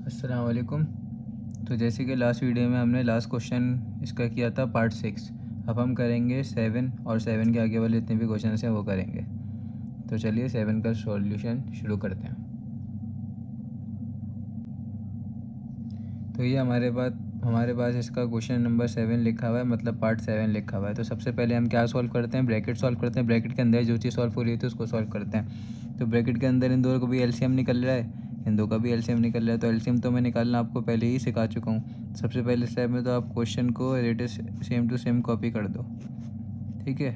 अस्सलाम वालेकुम। तो जैसे कि लास्ट वीडियो में हमने लास्ट क्वेश्चन इसका किया था पार्ट 6। अब हम करेंगे 7 और 7 के आगे वाले जितने भी क्वेश्चन हैं वो करेंगे। तो चलिए 7 का सॉल्यूशन शुरू करते हैं। तो ये हमारे पास इसका क्वेश्चन नंबर 7 लिखा हुआ है, मतलब पार्ट 7 लिखा हुआ है। तो सबसे पहले हम क्या सॉल्व करते हैं, ब्रैकेट सॉल्व करते हैं। ब्रैकेट के अंदर जो चीज़ सॉल्व हो रही है तो उसको सॉल्व करते हैं। तो ब्रैकेट के अंदर इन दोनों को भी एलसीएम निकल रहा है, इन दो का भी एलसीएम निकल रहा है। तो एलसीएम तो मैं निकालना आपको पहले ही सिखा चुका हूँ। सबसे पहले स्टेप में तो आप क्वेश्चन को सेम टू सेम कॉपी कर दो, ठीक है।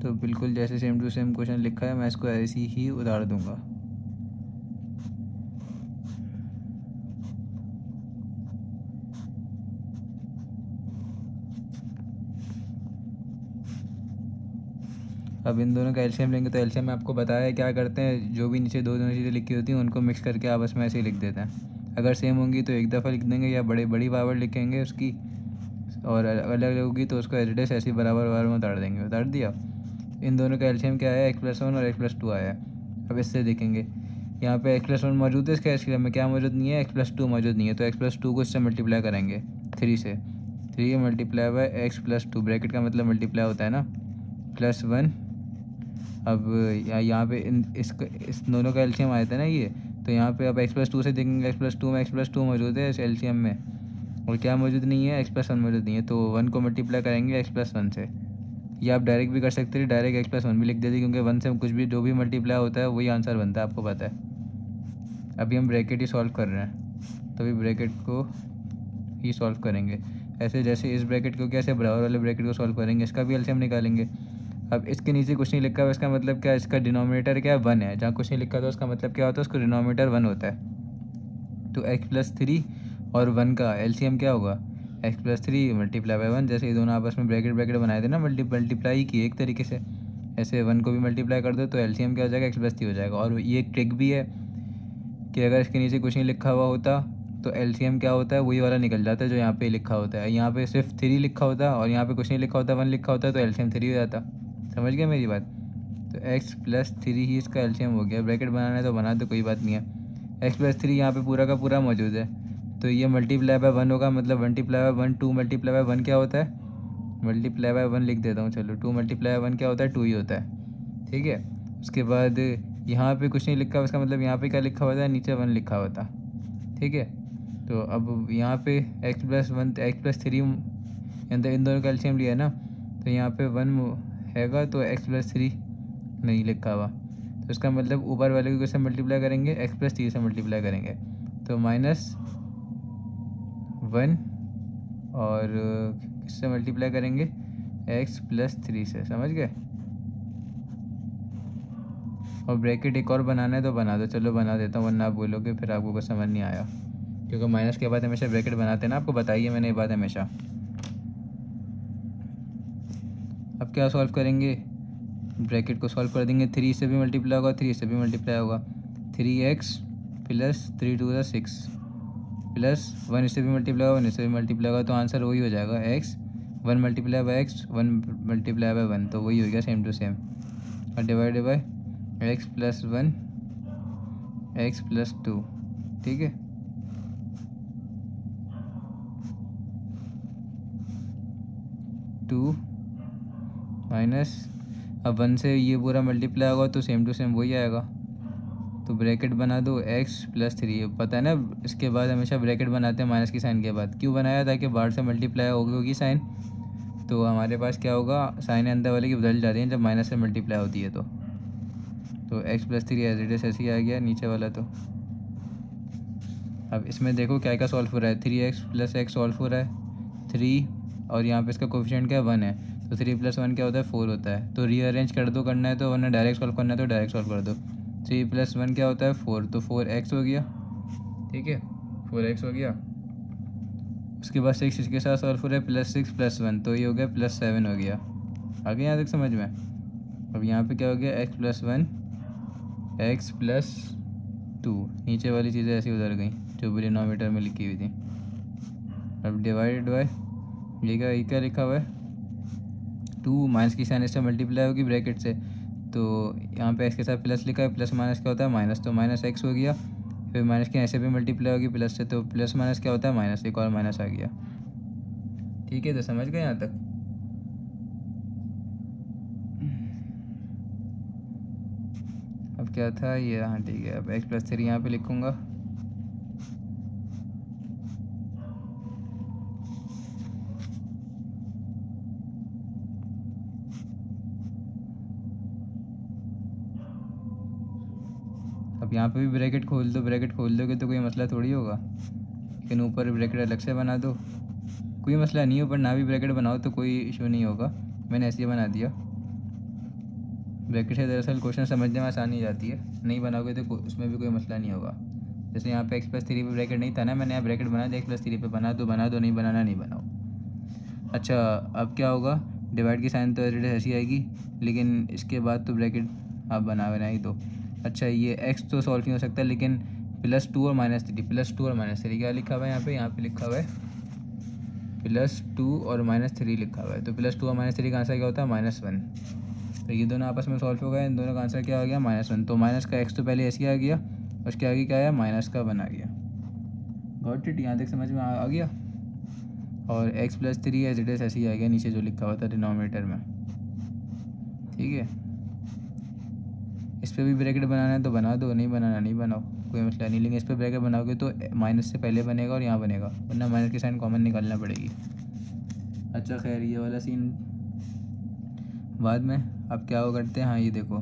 तो बिल्कुल जैसे सेम टू सेम क्वेश्चन लिखा है मैं इसको ऐसे ही उतार दूँगा। अब इन दोनों का एलसीएम लेंगे। तो एलसीएम में आपको बताया है क्या करते हैं, जो भी नीचे दो दोनों चीज़ें लिखी होती हैं उनको मिक्स करके आपस में ऐसे ही लिख देते हैं। अगर सेम होंगी तो एक दफ़ा लिख देंगे या बड़ी पावर लिखेंगे उसकी, और अलग अलग होगी तो उसको एडिटस ऐसे ही बराबर बराबर में उतार देंगे। उतार दिया। इन दोनों का एलसीएम क्या है, x+1 और x+2 आया है। अब इससे देखेंगे यहाँ पे x+1 मौजूद है, इसके एलसीएम में क्या मौजूद नहीं है, x+2 मौजूद नहीं है। तो x+2 को इससे मल्टीप्लाई करेंगे 3 से। 3 मल्टीप्लाई बाय x+2, ब्रैकेट का मतलब मल्टीप्लाई होता है ना, +1। अब यहाँ पे इस दोनों का एलसीएम आया था ना ये, तो यहाँ पे अब x+2 से देखेंगे, x+2 में x+2 मौजूद है इस एलसीएम में, और क्या मौजूद नहीं है, x+1 मौजूद नहीं है। तो 1 को मल्टीप्लाई करेंगे x+1 से। या आप डायरेक्ट भी कर सकते हैं, डायरेक्ट x+1 भी लिख देते, क्योंकि 1 से कुछ भी जो भी मल्टीप्लाई होता है वही आंसर बनता है, आपको पता है। अभी हम ब्रैकेट ही सॉल्व कर रहे हैं, तो अभी ब्रैकेट को ही सॉल्व करेंगे। ऐसे जैसे इस ब्रैकेट को कैसे बराबर वाले ब्रैकेट को सॉल्व करेंगे, इसका भी एलसीएम निकालेंगे। अब इसके नीचे कुछ नहीं लिखा हुआ, इसका मतलब क्या है, इसका डिनोमिनेटर क्या है, 1 है। जहाँ कुछ नहीं लिखा था उसका मतलब क्या होता है, उसका डिनोमिनेटर 1 होता है। तो x+3 और 1 का एलसीएम क्या होगा, x+3 मल्टीप्लाई बाय 1। जैसे ये दोनों आपस में ब्रैकेट ब्रैकेट बनाए थे ना, मल्टीप्लाई किए एक तरीके से, ऐसे 1 को भी मल्टीप्लाई कर दो तो एलसीएम क्या हो जाएगा, x+3 हो जाएगा। और ये एक ट्रिक भी है कि अगर इसके नीचे कुछ नहीं लिखा हुआ होता तो एलसीएम क्या होता है, वही वाला निकल जाता है जो यहाँ पे लिखा होता है। यहाँ पे सिर्फ 3 लिखा होता और यहाँ पे कुछ नहीं लिखा होता, 1 लिखा होता, तो एलसीएम 3 हो जाता। समझ गया मेरी बात। तो x+3 ही इसका एलसीएम हो गया। ब्रैकेट बनाना है तो बना दो, कोई बात नहीं है। x+3 यहाँ पे पूरा का पूरा मौजूद है, तो ये मल्टीप्लाई बाय 1 होगा, मतलब मल्टीप्लाई बाय 1। 2 मल्टीप्लाई बाय 1 क्या होता है, मल्टीप्लाई बाय 1 लिख देता हूँ, चलो 2 मल्टीप्लाई बाय 1 क्या होता है, 2 ही होता है, ठीक है। उसके बाद यहाँ पे कुछ नहीं लिखा, उसका मतलब यहाँ पे क्या लिखा हुआ था, नीचे 1 लिखा हुआ था, ठीक है। तो अब यहाँ पे x+1 x+3 इन दोनों का एलसीएम लिया है ना, तो यहाँ पे 1 हैगा तो x+3 नहीं लिखा हुआ, तो इसका मतलब ऊपर वाले को किससे मल्टीप्लाई करेंगे, x+3 से मल्टीप्लाई करेंगे। तो -1 और किससे मल्टीप्लाई करेंगे, x+3 से। समझ गए। और ब्रैकेट एक और बनाना है तो बना दो, चलो बना देता हूँ, वरना आप बोलोगे फिर आपको कुछ समझ नहीं आया, क्योंकि माइनस के बाद हमेशा ब्रैकेट बनाते हैं ना, आपको बताइए मैंने ये बात हमेशा। अब क्या सॉल्व करेंगे, ब्रैकेट को सॉल्व कर देंगे। 3 से भी मल्टीप्लाई होगा, 3 से भी मल्टीप्लाई होगा। 3x + 3 2 6 प्लस 1 इससे भी मल्टीप्लाई होगा, 1 इससे भी मल्टीप्लाई होगा, तो आंसर वही हो जाएगा, x 1 multiply by x 1 multiply by 1, तो वही हो गया सेम टू सेम। और डिवाइड बाय x+1 x+2, ठीक है। टू माइनस, अब 1 से ये पूरा मल्टीप्लाई होगा तो सेम टू सेम वही आएगा, तो ब्रैकेट बना दो x+3। पता है ना, इसके बाद हमेशा ब्रैकेट बनाते हैं माइनस की साइन के बाद, क्यों बनाया, ताकि बाहर से मल्टीप्लाई होगी साइन, तो हमारे पास क्या होगा, साइन अंदर वाले की बदल जाती है जब माइनस से मल्टीप्लाई होती है। तो x+3 एज इट इज ऐसे ही आ गया नीचे वाला। तो अब इसमें देखो क्या क्या सॉल्व हो रहा है, 3x + x सॉल्व हो रहा है, 3, और यहाँ पे इसका कोफिशिएंट क्या है, 1 है, तो 3 + 1 क्या होता है, 4 होता है। तो रीअरेंज कर दो, करना है तो, वरना डायरेक्ट सॉल्व करना है तो डायरेक्ट सॉल्व कर दो। 3 + 1 क्या होता है, 4, तो 4x हो गया, ठीक है, 4x हो गया। उसके बाद 6 इसके साथ सॉल्व हो रहा है, +6 + 1, तो ये हो गया +7 हो गया। आगे यहाँ तक समझ में। अब यहाँ पे क्या हो गया, x+1 x+2, नीचे वाली चीज़ें ऐसी उधर गई जो भी डिनोमिनेटर में लिखी हुई थी। अब डिवाइडेड बाय ये क्या लिखा हुआ है, 2 माइनस की साइन इससे मल्टीप्लाई होगी ब्रैकेट से, तो यहाँ पे x के साथ प्लस लिखा है, प्लस माइनस क्या होता है, माइनस, तो -x हो गया। फिर माइनस की ऐसे भी मल्टीप्लाई होगी प्लस से, तो प्लस माइनस क्या होता है माइनस, एक और माइनस आ गया। ठीक है, तो समझ गए यहाँ तक। अब क्या था ये, हाँ ठीक है, अब x+3 यहाँ पे लिखूँगा। अब यहाँ पे भी ब्रैकेट खोल दो, ब्रैकेट खोल दोगे तो कोई मसला थोड़ी होगा, लेकिन ऊपर ब्रैकेट अलग से बना दो, कोई मसला नहीं है। ऊपर ना भी ब्रैकेट बनाओ तो कोई इशू नहीं होगा, मैंने ऐसे ही बना दिया। ब्रैकेट से दरअसल क्वेश्चन समझने में आसानी जाती है, नहीं बनाओगे तो उसमें भी कोई मसला नहीं होगा। जैसे यहाँ पे x+3 पे ब्रैकेट नहीं था ना, मैंने यहाँ ब्रैकेट बना दिया, x+3 पे बना दो, नहीं बनाना नहीं बनाओ। अच्छा, अब क्या होगा, डिवाइड की साइन तो ऐसी आएगी, लेकिन इसके बाद तो ब्रैकेट आप बना ही दो। अच्छा, ये x तो सॉल्व नहीं हो सकता, लेकिन +2 और -3, +2 और -3 क्या लिखा हुआ है यहाँ पे लिखा हुआ है +2 और -3 लिखा हुआ है। तो +2 और -3 का आंसर क्या होता है -1। तो ये दोनों आपस में सॉल्व हो गए, इन दोनों का आंसर क्या आ गया -1। तो माइनस का x तो पहले ऐसे ही आ गया, उसके आगे क्या आया -1 आ गया। गॉट इट, यहाँ तक समझ में आ गया। और x+3 एज इट इज़ ऐसे ही आ गया नीचे जो लिखा हुआ था डिनोमिनेटर में। ठीक है, इस पर भी ब्रैकेट बनाना है तो बना दो, नहीं बनाना नहीं बनाओ, कोई मसला नहीं। लेकिन इस पर ब्रैकेट बनाओगे तो माइनस से पहले बनेगा और यहाँ बनेगा, वरना माइनस की साइन कॉमन निकालना पड़ेगी। अच्छा खैर, ये वाला सीन बाद में। अब क्या वो करते हैं, हाँ ये देखो,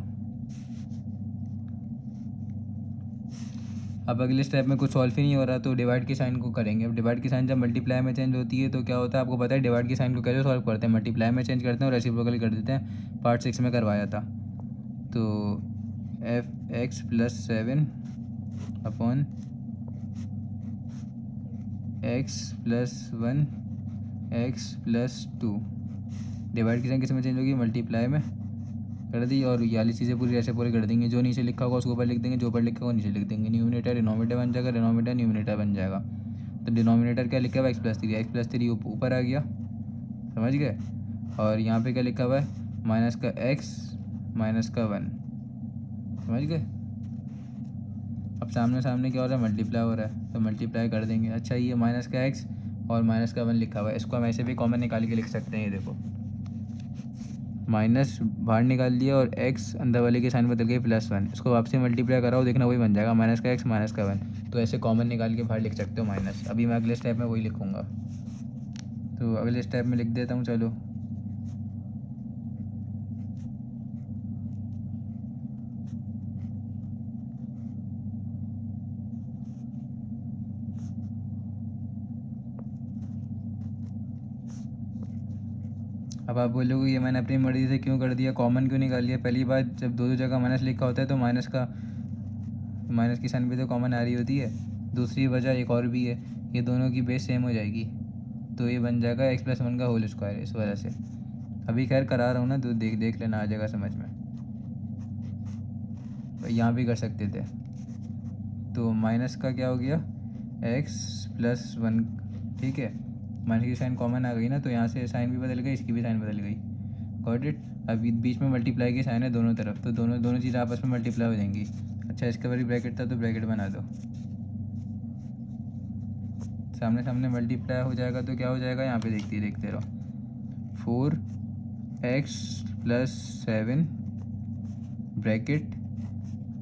अब अगले स्टेप में कुछ सॉल्व ही नहीं हो रहा तो डिवाइड की साइन को करेंगे। अब डिवाइड की साइन जब मल्टीप्लाई में चेंज होती है तो क्या होता है आपको पता है, डिवाइड की साइन को कैसे सॉल्व करते हैं, मल्टीप्लाई में चेंज करते हैं और रेसिप्रोकल कर देते हैं। पार्ट 6 में करवाया था। तो f(x+7) upon x+1 x+2, divide की साइन किस में चेंज होगी, मल्टीप्लाई में कर दी, और ये वाली चीज़ें पूरी ऐसे पूरी कर देंगे। जो नीचे लिखा होगा उसको ऊपर लिख देंगे, जो ऊपर लिखा होगा नीचे लिख देंगे। न्यूमिनेटर डिनोमिनेटर बन जाएगा, डिनोमिनेटर न्यूमिनेटर बन जाएगा। तो डिनोमिनेटर क्या लिखा हुआ है x+3, x+3 ऊपर आ गया, समझ गए। और यहाँ पे क्या लिखा हुआ है, माइनस का x माइनस का 1, समझ गए। अब सामने सामने क्या हो रहा है, मल्टीप्लाई हो रहा है, तो मल्टीप्लाई कर देंगे। अच्छा, ये माइनस का x और माइनस का 1 लिखा हुआ है, इसको हम ऐसे भी कॉमन निकाल के लिख सकते हैं। ये देखो, माइनस बाहर निकाल दिया और x अंदर वाले की साइन बदल गई +1, इसको वापसी मल्टीप्लाई कराओ, देखना वही बन जाएगा, माइनस का x माइनस का 1। तो ऐसे कॉमन निकाल के बाहर लिख सकते हो माइनस। अभी मैं अगले स्टेप में वही लिखूँगा, तो अगले स्टेप में लिख देता हूँ। चलो, अब आप बोलोगे ये मैंने अपनी मर्ज़ी से क्यों कर दिया, कॉमन क्यों निकाल लिया। पहली बात, जब दो जगह माइनस लिखा होता है तो माइनस की साइन भी तो कॉमन आ रही होती है। दूसरी वजह एक और भी है, ये दोनों की बेस सेम हो जाएगी, तो ये बन जाएगा x+1 का होल स्क्वायर। इस वजह से अभी खैर करा रहा हूँ ना, तो देख लेना, आ जाएगा समझ में। यहाँ भी कर सकते थे। तो माइनस का क्या हो गया, x+1, ठीक है, माइनस की साइन कॉमन आ गई ना, तो यहाँ से साइन भी बदल गई, इसकी भी साइन बदल गई। Got it. अभी बीच में मल्टीप्लाई की साइन है दोनों तरफ, तो दोनों चीज़ें आपस में मल्टीप्लाई हो जाएंगी। अच्छा, इसके बारे ब्रैकेट था तो ब्रैकेट बना दो, सामने सामने मल्टीप्लाई हो जाएगा तो क्या हो जाएगा, यहाँ पे देखते रहो, 4x+7 ब्रैकेट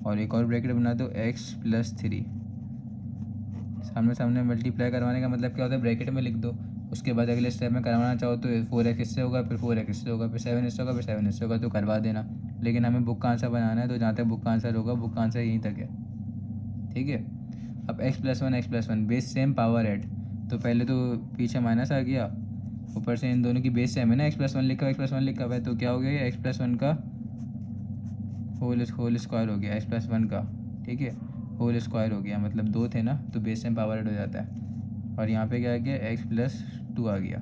और एक और ब्रैकेट बना दो x+3। सामने सामने मल्टीप्लाई करवाने का मतलब क्या होता है, ब्रैकेट में लिख दो। उसके बाद अगले स्टेप में करवाना चाहो तो 4x इससे होगा, फिर 4x इससे होगा, फिर 7 इससे होगा, फिर 7 इससे होगा, तो करवा देना। लेकिन हमें बुक का आंसर बनाना है, तो जहाँ तक बुक का आंसर होगा, बुक का आंसर यहीं तक है। ठीक है, अब x+1 base same power add, तो पहले तो पीछे माइनस आ गया, ऊपर से इन दोनों की बेस सेम है ना, x+1 लिखा हुआ है, तो क्या हो गया, x+1 का होल स्क्वायर हो गया, x+1 का, ठीक है, होल स्क्वायर हो गया, मतलब 2 थे ना, तो बेस सेम पावर ऐड हो जाता है। और यहाँ पे क्या आ गया, x+2 आ गया।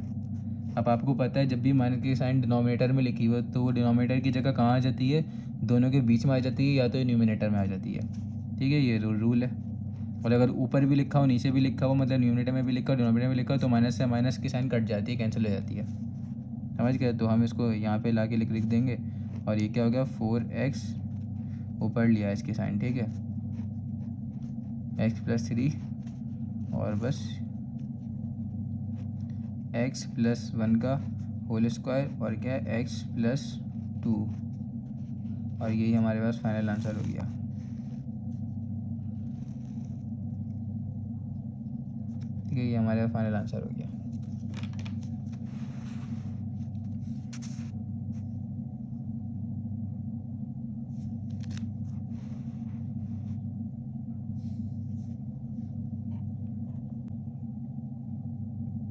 अब आपको पता है जब भी माइनस की साइन डिनोमिनेटर में लिखी हो तो वो डिनोमिनेटर की जगह कहाँ आ जाती है, दोनों के बीच में आ जाती है, या तो न्यूमिनेटर में आ जाती है। ठीक है, ये रूल है। और अगर ऊपर भी लिखा हो नीचे भी लिखा हो, मतलब न्यूमिनेटर में भी लिखा हो डिनोमिनेटर में लिखा हो, तो माइनस से माइनस की साइन कट जाती है, कैंसिल हो जाती है, समझ गए। तो हम इसको यहाँ पे ला के लिख देंगे, और ये क्या हो गया, 4x ऊपर लिया है इसकी साइन, ठीक है, एक्स प्लस 3 और बस एक्स प्लस 1 का होल स्क्वायर और क्या है एक्स प्लस 2, और यही हमारे पास फाइनल आंसर हो गया। ठीक है, ये हमारे पास फाइनल आंसर हो गया।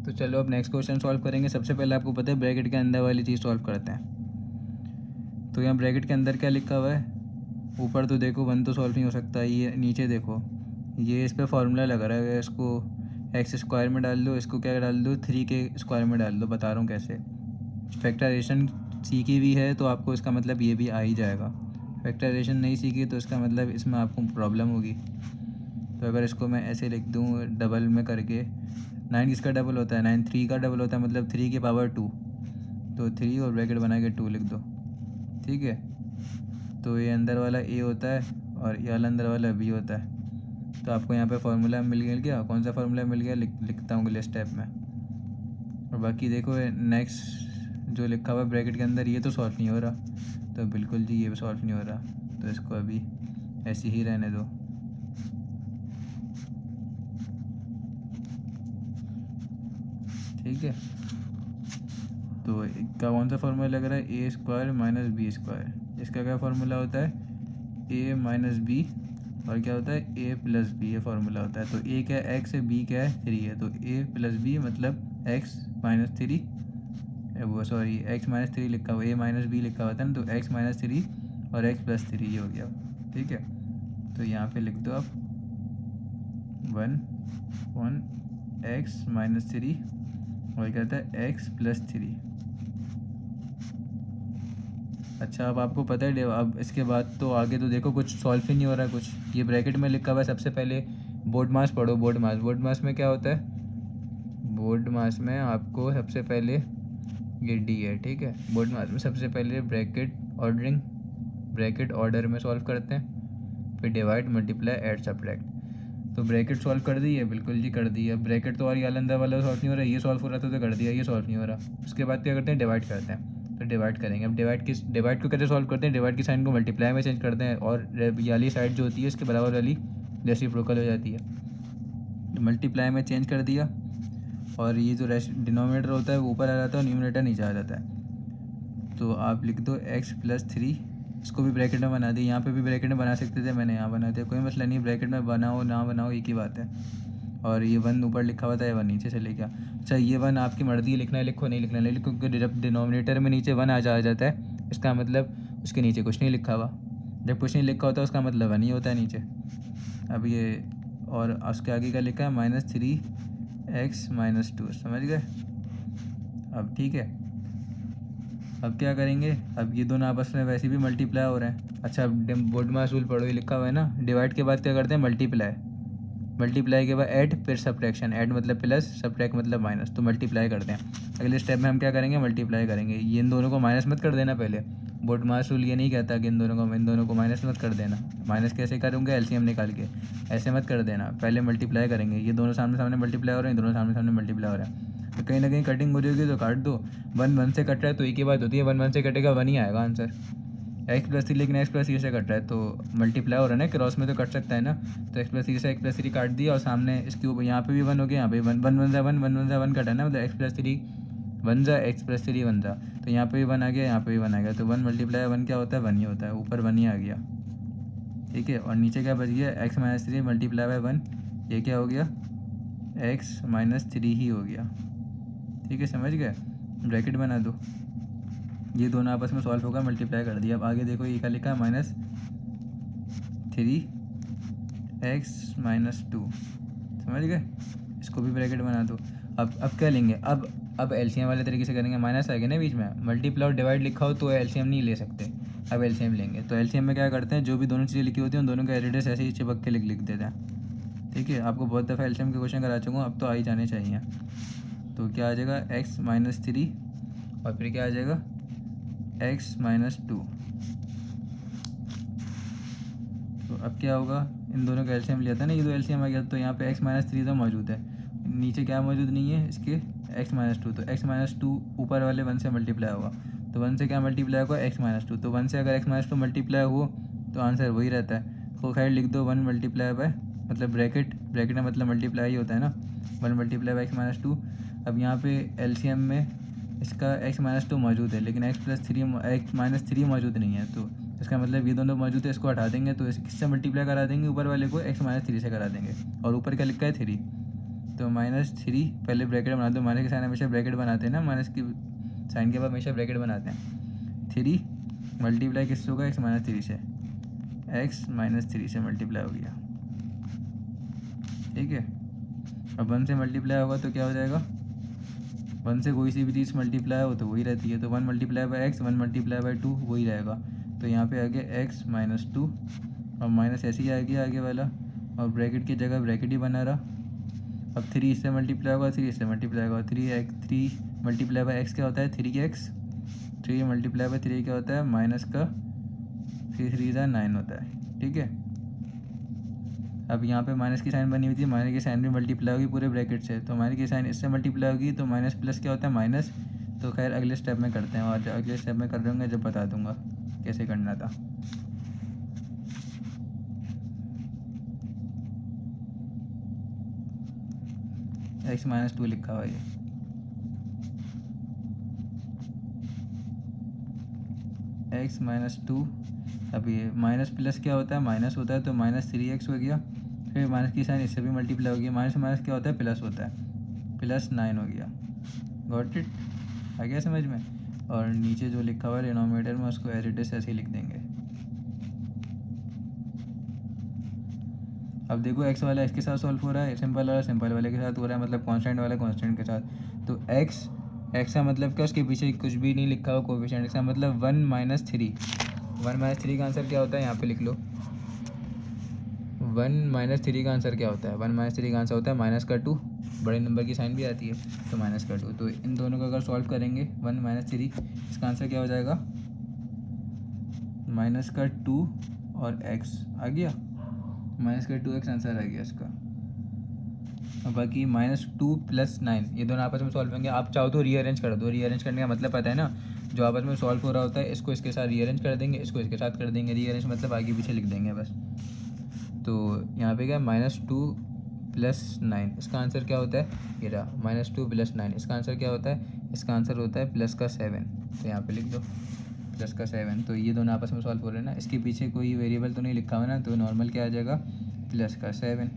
तो चलो अब नेक्स्ट क्वेश्चन सॉल्व करेंगे। सबसे पहले आपको पता है ब्रैकेट के अंदर वाली चीज़ सॉल्व करते हैं। तो यहाँ ब्रैकेट के अंदर क्या लिखा हुआ है, ऊपर तो देखो 1 तो सॉल्व नहीं हो सकता, ये नीचे देखो, ये इस पर फॉर्मूला लगा रहा है, इसको एक्स स्क्वायर में डाल दो, इसको क्या डाल दो 3 के स्क्वायर में डाल दो। बता रहा हूँ कैसे। फैक्टराइजेशन सीखी भी है तो आपको इसका मतलब ये भी आ ही जाएगा। फैक्टराइजेशन नहीं सीखी तो इसका मतलब इसमें आपको प्रॉब्लम होगी। तो अगर इसको मैं ऐसे लिख दूँ डबल में करके, 9 किसका डबल होता है, 9 3 का डबल होता है, मतलब 3 की पावर 2, तो 3 और ब्रैकेट बना के 2 लिख दो। ठीक है, तो ये अंदर वाला ए होता है और ये वाला अंदर वाला बी होता है। तो आपको यहाँ पे फार्मूला मिल गया। कौन सा फार्मूला मिल गया लिखता हूँ अगले स्टेप में। और बाकी देखो नेक्स्ट जो लिखा हुआ है ब्रैकेट के अंदर, ये तो सॉल्व नहीं हो रहा, तो बिल्कुल जी ये भी सॉल्व नहीं हो रहा, तो इसको अभी ऐसे ही रहने दो। ठीक है, तो इसका कौन सा फार्मूला लग रहा है, ए स्क्वायर माइनस बी स्क्वायर। इसका क्या फार्मूला होता है, ए माइनस बी और क्या होता है ए प्लस बी, ये फार्मूला होता है। तो ए क्या है एक्स है, बी क्या है 3 है, तो ए प्लस बी मतलब एक्स माइनस 3, वो सॉरी एक्स माइनस 3 लिखा हुआ, ए माइनस बी लिखा हुआ था ना, तो एक्स माइनस 3 और एक्स प्लस 3 ये हो गया। ठीक है, तो यहाँ पे लिख दो आप 1 एक्स माइनस 3 और क्या होता है एक्स प्लस 3। अच्छा, अब आपको पता है अब इसके बाद तो आगे तो देखो कुछ सॉल्व ही नहीं हो रहा है कुछ। ये ब्रैकेट में लिखा हुआ है, सबसे पहले बोर्ड मास पढ़ो। बोर्ड मास में क्या होता है, बोर्ड मास में आपको सबसे पहले ये डी है। ठीक है, बोर्ड मास में सबसे पहले ब्रैकेट ऑर्डर में सॉल्व करते हैं, फिर डिवाइड मल्टीप्लाई ऐड सब्ट्रैक्ट। तो ब्रैकेट सॉल्व कर दी है, बिल्कुल जी कर दी है। ब्रैकेट तो और ये अंदर वाला सॉल्व नहीं हो रहा, ये सॉल्व हो रहा था तो कर दिया, ये सॉल्व नहीं हो रहा। उसके बाद क्या करते हैं, डिवाइड करते हैं। तो डिवाइड करेंगे। अब डिवाइड को कैसे सॉल्व करते हैं, डिवाइड की साइन को मल्टीप्लाई में चेंज करते हैं और ये वाली साइड जो होती है इसके बराबर वाली रेसिप्रोकल हो जाती है। मल्टीप्लाई में चेंज कर दिया और ये जो डिनोमिनेटर होता है वो ऊपर आ जाता है और न्यूमरेटर नीचे आ जाता है। तो आप लिख दो एक्स प्लस 3, इसको भी ब्रैकेट में बना दी। यहाँ पे भी ब्रैकेट में बना सकते थे, मैंने यहाँ बना दिया, कोई मसला नहीं। ब्रैकेट में बनाओ ना बनाओ एक ही बात है। और ये 1 ऊपर लिखा हुआ था, ये 1 नीचे से लेके अच्छा ये 1 आपकी मर्जी है, लिखना है लिखो, नहीं लिखना नहीं लिखो, क्योंकि जब डिनोमिनेटर में नीचे 1 आ जाता है इसका मतलब उसके नीचे कुछ नहीं लिखा हुआ। जब कुछ नहीं लिखा होता उसका मतलब 1 ही होता है नीचे। अब ये और उसके आगे का लिखा है -3x - 2, समझ गए। अब ठीक है, अब क्या करेंगे, अब ये दोनों आपस में वैसे भी मल्टीप्लाई हो रहे हैं। अच्छा, अब बोर्ड में असूल पढ़ो, ये लिखा हुआ है ना, डिवाइड के बाद क्या करते हैं मल्टीप्लाई के बाद ऐड, फिर सब्ट्रैक्शन। ऐड मतलब प्लस, सब्ट्रैक्ट मतलब माइनस, तो मल्टीप्लाई करते हैं। अगले स्टेप में हम क्या करेंगे, मल्टीप्लाई करेंगे। ये इन दोनों को माइनस मत कर देना पहले, बोर्ड में असूल ये नहीं कहता कि इन दोनों को माइनस मत कर देना। माइनस कैसे करूँगा, एलसीएम निकाल के, ऐसे मत कर देना, पहले मल्टीप्लाई करेंगे। ये दोनों सामने सामने मल्टीप्लाई हो रहे हैं, दोनों सामने सामने मल्टीप्लाई हो रहे हैं, तो कहीं ना कहीं कटिंग हो जाएगी, तो काट दो। 1 से कट रहा है तो एक ही बात होती है, 1 से कटेगा 1 ही आएगा आंसर। एक्स प्लस 3, लेकिन एक्स प्लस 3 से कट रहा है तो मल्टीप्लाई हो रहा है ना, क्रॉस में तो कट सकता है ना। तो एक्स प्लस 3 से एक्स प्लस 3 काट दिया और सामने इसके ऊपर यहाँ पे भी 1 हो गया, यहाँ पे 1 1 1 1 कटा है ना, मतलब एक्स प्लस 3 1 एक्स प्लस 3 1 तो यहाँ पे भी 1 आ गया, यहाँ पे भी 1 आ गया, तो 1 मल्टीप्लाई 1 क्या होता है, 1 ही होता है, ऊपर 1 ही आ गया। ठीक है, और नीचे क्या बच गया, एक्स माइनस 3 मल्टीप्लाई बाय 1, ये क्या हो गया, एक्स माइनस 3 ही हो गया। ठीक है, समझ गए। ब्रैकेट बना दो, ये दोनों आपस में सॉल्व होगा, मल्टीप्लाई कर दिया। अब आगे देखो ये क्या लिखा है, -3x - 2, समझ गए। इसको भी ब्रैकेट बना दो। अब क्या लेंगे, अब एलसीएम वाले तरीके से करेंगे। माइनस आएगा ना बीच में, मल्टीप्लाई और डिवाइड लिखा हो तो एलसीएम नहीं ले सकते, अब एलसीएम लेंगे। तो एलसीएम में क्या करते हैं, जो भी दोनों चीज़ें लिखी होती हैं उन दोनों का एड्रेस ऐसे ही चिपक के लिख देते हैं। ठीक है, आपको बहुत दफ़ा एलसीएम के क्वेश्चन करा चुका हूँ, अब तो आ ही जाने चाहिए। तो क्या आ जाएगा, x - 3 और फिर क्या आ जाएगा, x - 2। तो अब क्या होगा, इन दोनों का एलसीएम लिया था ना, ये दो एलसीएम आ गया, तो यहाँ पे x-3 तो मौजूद है, नीचे क्या मौजूद नहीं है इसके, x-2, तो x-2 ऊपर वाले 1 से मल्टीप्लाई होगा, तो 1 से क्या मल्टीप्लाई होगा, x-2, तो 1 से अगर x-2 मल्टीप्लाई हो तो आंसर वही रहता है, तो खैर लिख दो 1 मल्टीप्लाई बाय, मतलब ब्रैकेट का मतलब मल्टीप्लाई ही होता है ना, 1 मल्टीप्लाई बाय x-2। अब यहाँ पे एलसीएम में इसका x-2 मौजूद है, लेकिन x-3 मौजूद नहीं है, तो इसका मतलब ये दोनों मौजूद है, इसको हटा देंगे, तो इसे किससे मल्टीप्लाई करा देंगे, ऊपर वाले को x-3 से करा देंगे, और ऊपर क्या लिखा है 3, तो -3, पहले ब्रैकेट बना दो, माइनस के साइन हमेशा ब्रैकेट बनाते हैं ना, माइनस की साइन के बाद हमेशा ब्रैकेट बनाते हैं, 3 मल्टीप्लाई किससे होगा, x-3 से, x-3 से मल्टीप्लाई हो गया, ठीक है। अब 1 से मल्टीप्लाई होगा तो क्या हो जाएगा, 1 से कोई सी भी चीज़ मल्टीप्लाई हो तो वही रहती है, तो 1 multiply by x, 1 multiply by 2 वही रहेगा, तो यहाँ पे आ गया x-2 और माइनस ऐसे ही आ गया आगे वाला, और ब्रैकेट की जगह ब्रैकेट ही बना रहा। अब 3 इससे मल्टीप्लाई होगा, 3 इससे मल्टीप्लाई होगा, 3 मल्टीप्लाई बाय x क्या होता है, 3x, 3 मल्टीप्लाई बाय 3 क्या होता है, माइनस का 3 होता है, ठीक है। अब यहाँ पे माइनस की साइन बनी हुई थी, माइनस की साइन भी मल्टीप्लाई होगी पूरे ब्रैकेट से, तो माइनस की साइन इससे मल्टीप्लाई होगी, तो माइनस प्लस क्या होता है, माइनस, तो खैर अगले स्टेप में करते हैं, और अगले स्टेप में कर रहे होंगे जब बता दूंगा कैसे करना था। x-2 लिखा हुआ ये, x-2, अब ये माइनस प्लस क्या होता है, माइनस होता है, तो -3x हो गया, फिर माइनस की साइन इससे भी मल्टीप्लाई हो गया, माइनस माइनस क्या होता है, प्लस होता है, +9 हो गया, गॉट इट, आ गया समझ में। और नीचे जो लिखा हुआ है डिनोमिनेटर में उसको एज इट इज ऐसे ही लिख देंगे। अब देखो x वाला x के साथ सॉल्व हो रहा है, सिंपल वाला सिंपल वाले के साथ हो रहा है, मतलब कांस्टेंट वाला कांस्टेंट के साथ, तो x का मतलब क्या, उसके पीछे कुछ भी नहीं लिखा हुआ कोएफिशिएंट, इसका मतलब 1 - 3 का आंसर क्या होता है, यहाँ पे लिख लो, 1 - 3 का आंसर क्या होता है, 1 - 3 का आंसर होता है -2, बड़े नंबर की साइन भी आती है, तो -2, तो इन दोनों को अगर सॉल्व करेंगे 1 - 3, इसका आंसर क्या हो जाएगा, -2 और x आ गया, -2x आंसर आ गया इसका। और बाकी -2 + 9 ये दोनों आपस में सॉल्व होंगे, आप चाहो तो रीअरेंज कर दो, रीअरेंज करने का मतलब पता है ना, जो आपस में सॉल्व हो रहा होता है इसको इसके साथ रीअरेंज कर देंगे, इसको इसके साथ कर देंगे, रीअरेंज मतलब आगे पीछे लिख देंगे बस। तो यहाँ पे क्या -2 + 9, इसका आंसर क्या होता है, ये रहा, -2 + 9, इसका आंसर क्या होता है, इसका आंसर होता है +7, तो यहाँ पे लिख दो +7, तो ये दोनों आपस में सॉल्व हो रहे हैं ना, इसके पीछे कोई वेरिएबल तो नहीं लिखा हुआ ना, तो नॉर्मल क्या आ जाएगा, +7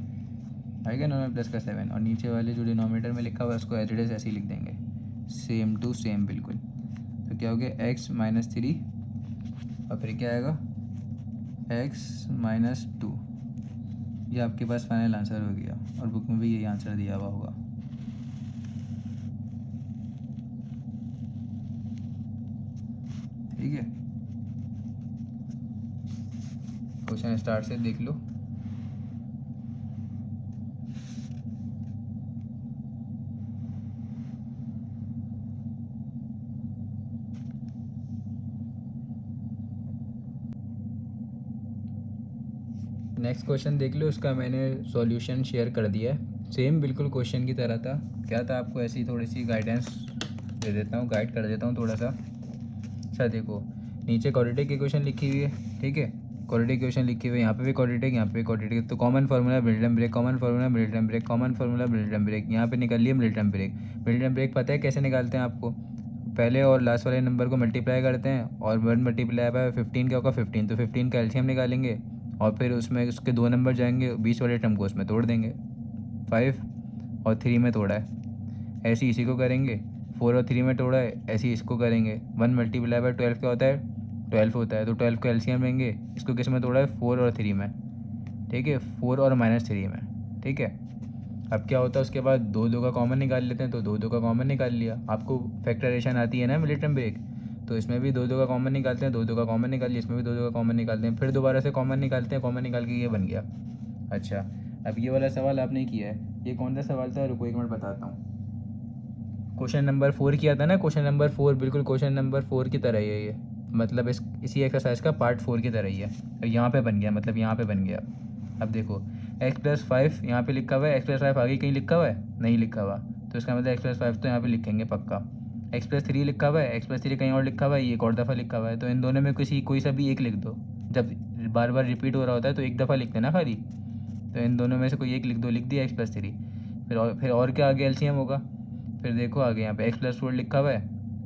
आएगा, नॉर्मल +7, और नीचे वाले जो डिनोमिनेटर में लिखा हुआ है उसको एज इट इज ऐसे ही लिख देंगे, सेम टू सेम बिल्कुल। तो क्या हो गया, x - 3 और फिर क्या आएगा, x - 2, ये आपके पास फाइनल आंसर हो गया, और बुक में भी यही आंसर दिया हुआ होगा। ठीक है, क्वेश्चन स्टार्ट से देख लो। नेक्स्ट क्वेश्चन देख लो, उसका मैंने सॉल्यूशन शेयर कर दिया है, सेम बिल्कुल क्वेश्चन की तरह था, क्या था आपको ऐसी थोड़ी सी गाइडेंस दे देता हूँ, गाइड कर देता हूँ थोड़ा सा। अच्छा देखो, नीचे क्वाड्रेटिक इक्वेशन लिखी हुई है, ठीक है, क्वाड्रेटिक इक्वेशन लिखी हुई है, यहाँ पे भी क्वाड्रेटिक, यहाँ पे भी क्वाड्रेटिक, तो common formula middle term break, common formula middle term break, common formula middle term break, यहाँ पे निकल लिया मिल्टन ब्रेक। मिल्टन ब्रेक पता है कैसे निकालते हैं आपको, पहले और लास्ट वाले नंबर को मल्टीप्लाई करते हैं, और 1 मल्टीप्लाई बाय 15 क्या होगा, 15, तो 15 का एलसीएम निकालेंगे, और फिर उसमें उसके 2 नंबर जाएंगे, 20 वाले टर्म को उसमें तोड़ देंगे, 5 और 3 में तोड़ा है, ऐसे इसी को करेंगे, 4 और 3 में तोड़ा है, ऐसे ही इसको करेंगे, 1 मल्टीप्लाई बाय 12 क्या होता है, 12 होता है, तो 12 को एलसीएम लेंगे, इसको किस में तोड़ा है, 4 और 3 में, ठीक है, 4 और -3 में, ठीक है। अब क्या होता है उसके बाद 2 का कॉमन निकाल लेते हैं, तो 2 का कॉमन निकाल लिया, आपको फैक्टराइजेशन आती है ना मिलिटन ब्रेक, तो इसमें भी 2 का कॉमन निकालते हैं, 2 का कॉमन निकाल लिया, इसमें भी 2 का कॉमन निकालते हैं, फिर दोबारा से कॉमन निकालते हैं, कॉमन निकाल के ये बन गया। अच्छा, अब ये वाला सवाल आपने किया है, ये कौन सा सवाल था, रुको 1 मिनट बताता हूँ। क्वेश्चन नंबर 4 किया था ना, क्वेश्चन नंबर 4 बिल्कुल क्वेश्चन नंबर 4 की तरह ही है ये, मतलब इसी एक्सरसाइज का पार्ट 4 की तरह ही है, और यहाँ पे बन गया, मतलब यहाँ पे बन गया। अब देखो x+5 यहाँ पे लिखा हुआ है, x+5 आगे कहीं लिखा हुआ है, नहीं लिखा हुआ, तो इसका मतलब x+5 तो यहाँ पे लिखेंगे पक्का। x+3 लिखा हुआ है, x+3 कहीं और लिखा हुआ है, ये एक और दफ़ा लिखा हुआ है, तो इन दोनों में कोई सा भी एक लिख दो। जब बार बार रिपीट हो रहा होता है तो एक दफ़ा लिखते हैं ना खाली, तो इन दोनों में से कोई एक लिख दो, लिख दिया x+3। फिर और क्या आगे एलसीएम होगा, फिर देखो आगे यहाँ पे x+4 लिखा हुआ है,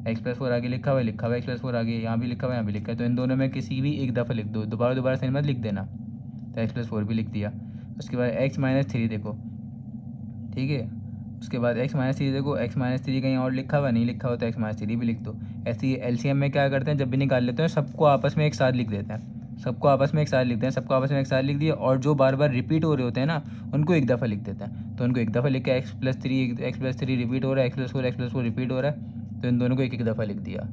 x+4 आगे लिखा हुआ है x+4 आगे यहाँ भी लिखा हुआ है, यहाँ भी लिखा है, तो इन दोनों में किसी भी एक दफ़ा लिख दो, दोबारा से मत लिख देना। तो x+4 भी लिख दिया। उसके बाद x-3 देखो, ठीक है, उसके बाद x-3 देखो, x-3 कहीं और लिखा हुआ नहीं लिखा हुआ, तो x-3 भी लिख दो। ऐसे ही एलसीएम में क्या करते हैं, जब भी निकाल लेते हैं सबको आपस में एक साथ लिख देते हैं, सबको आपस में एक साथ लिख दिया, और जो बार बार रिपीट हो रहे होते हैं ना उनको एक दफ़ा लिख देते हैं। तो उनको एक दफ़ा लिख के x+3 रिपीट हो रहा है, x+4 रिपीट हो रहा है, तो इन दोनों को एक एक दफ़ा लिख दिया।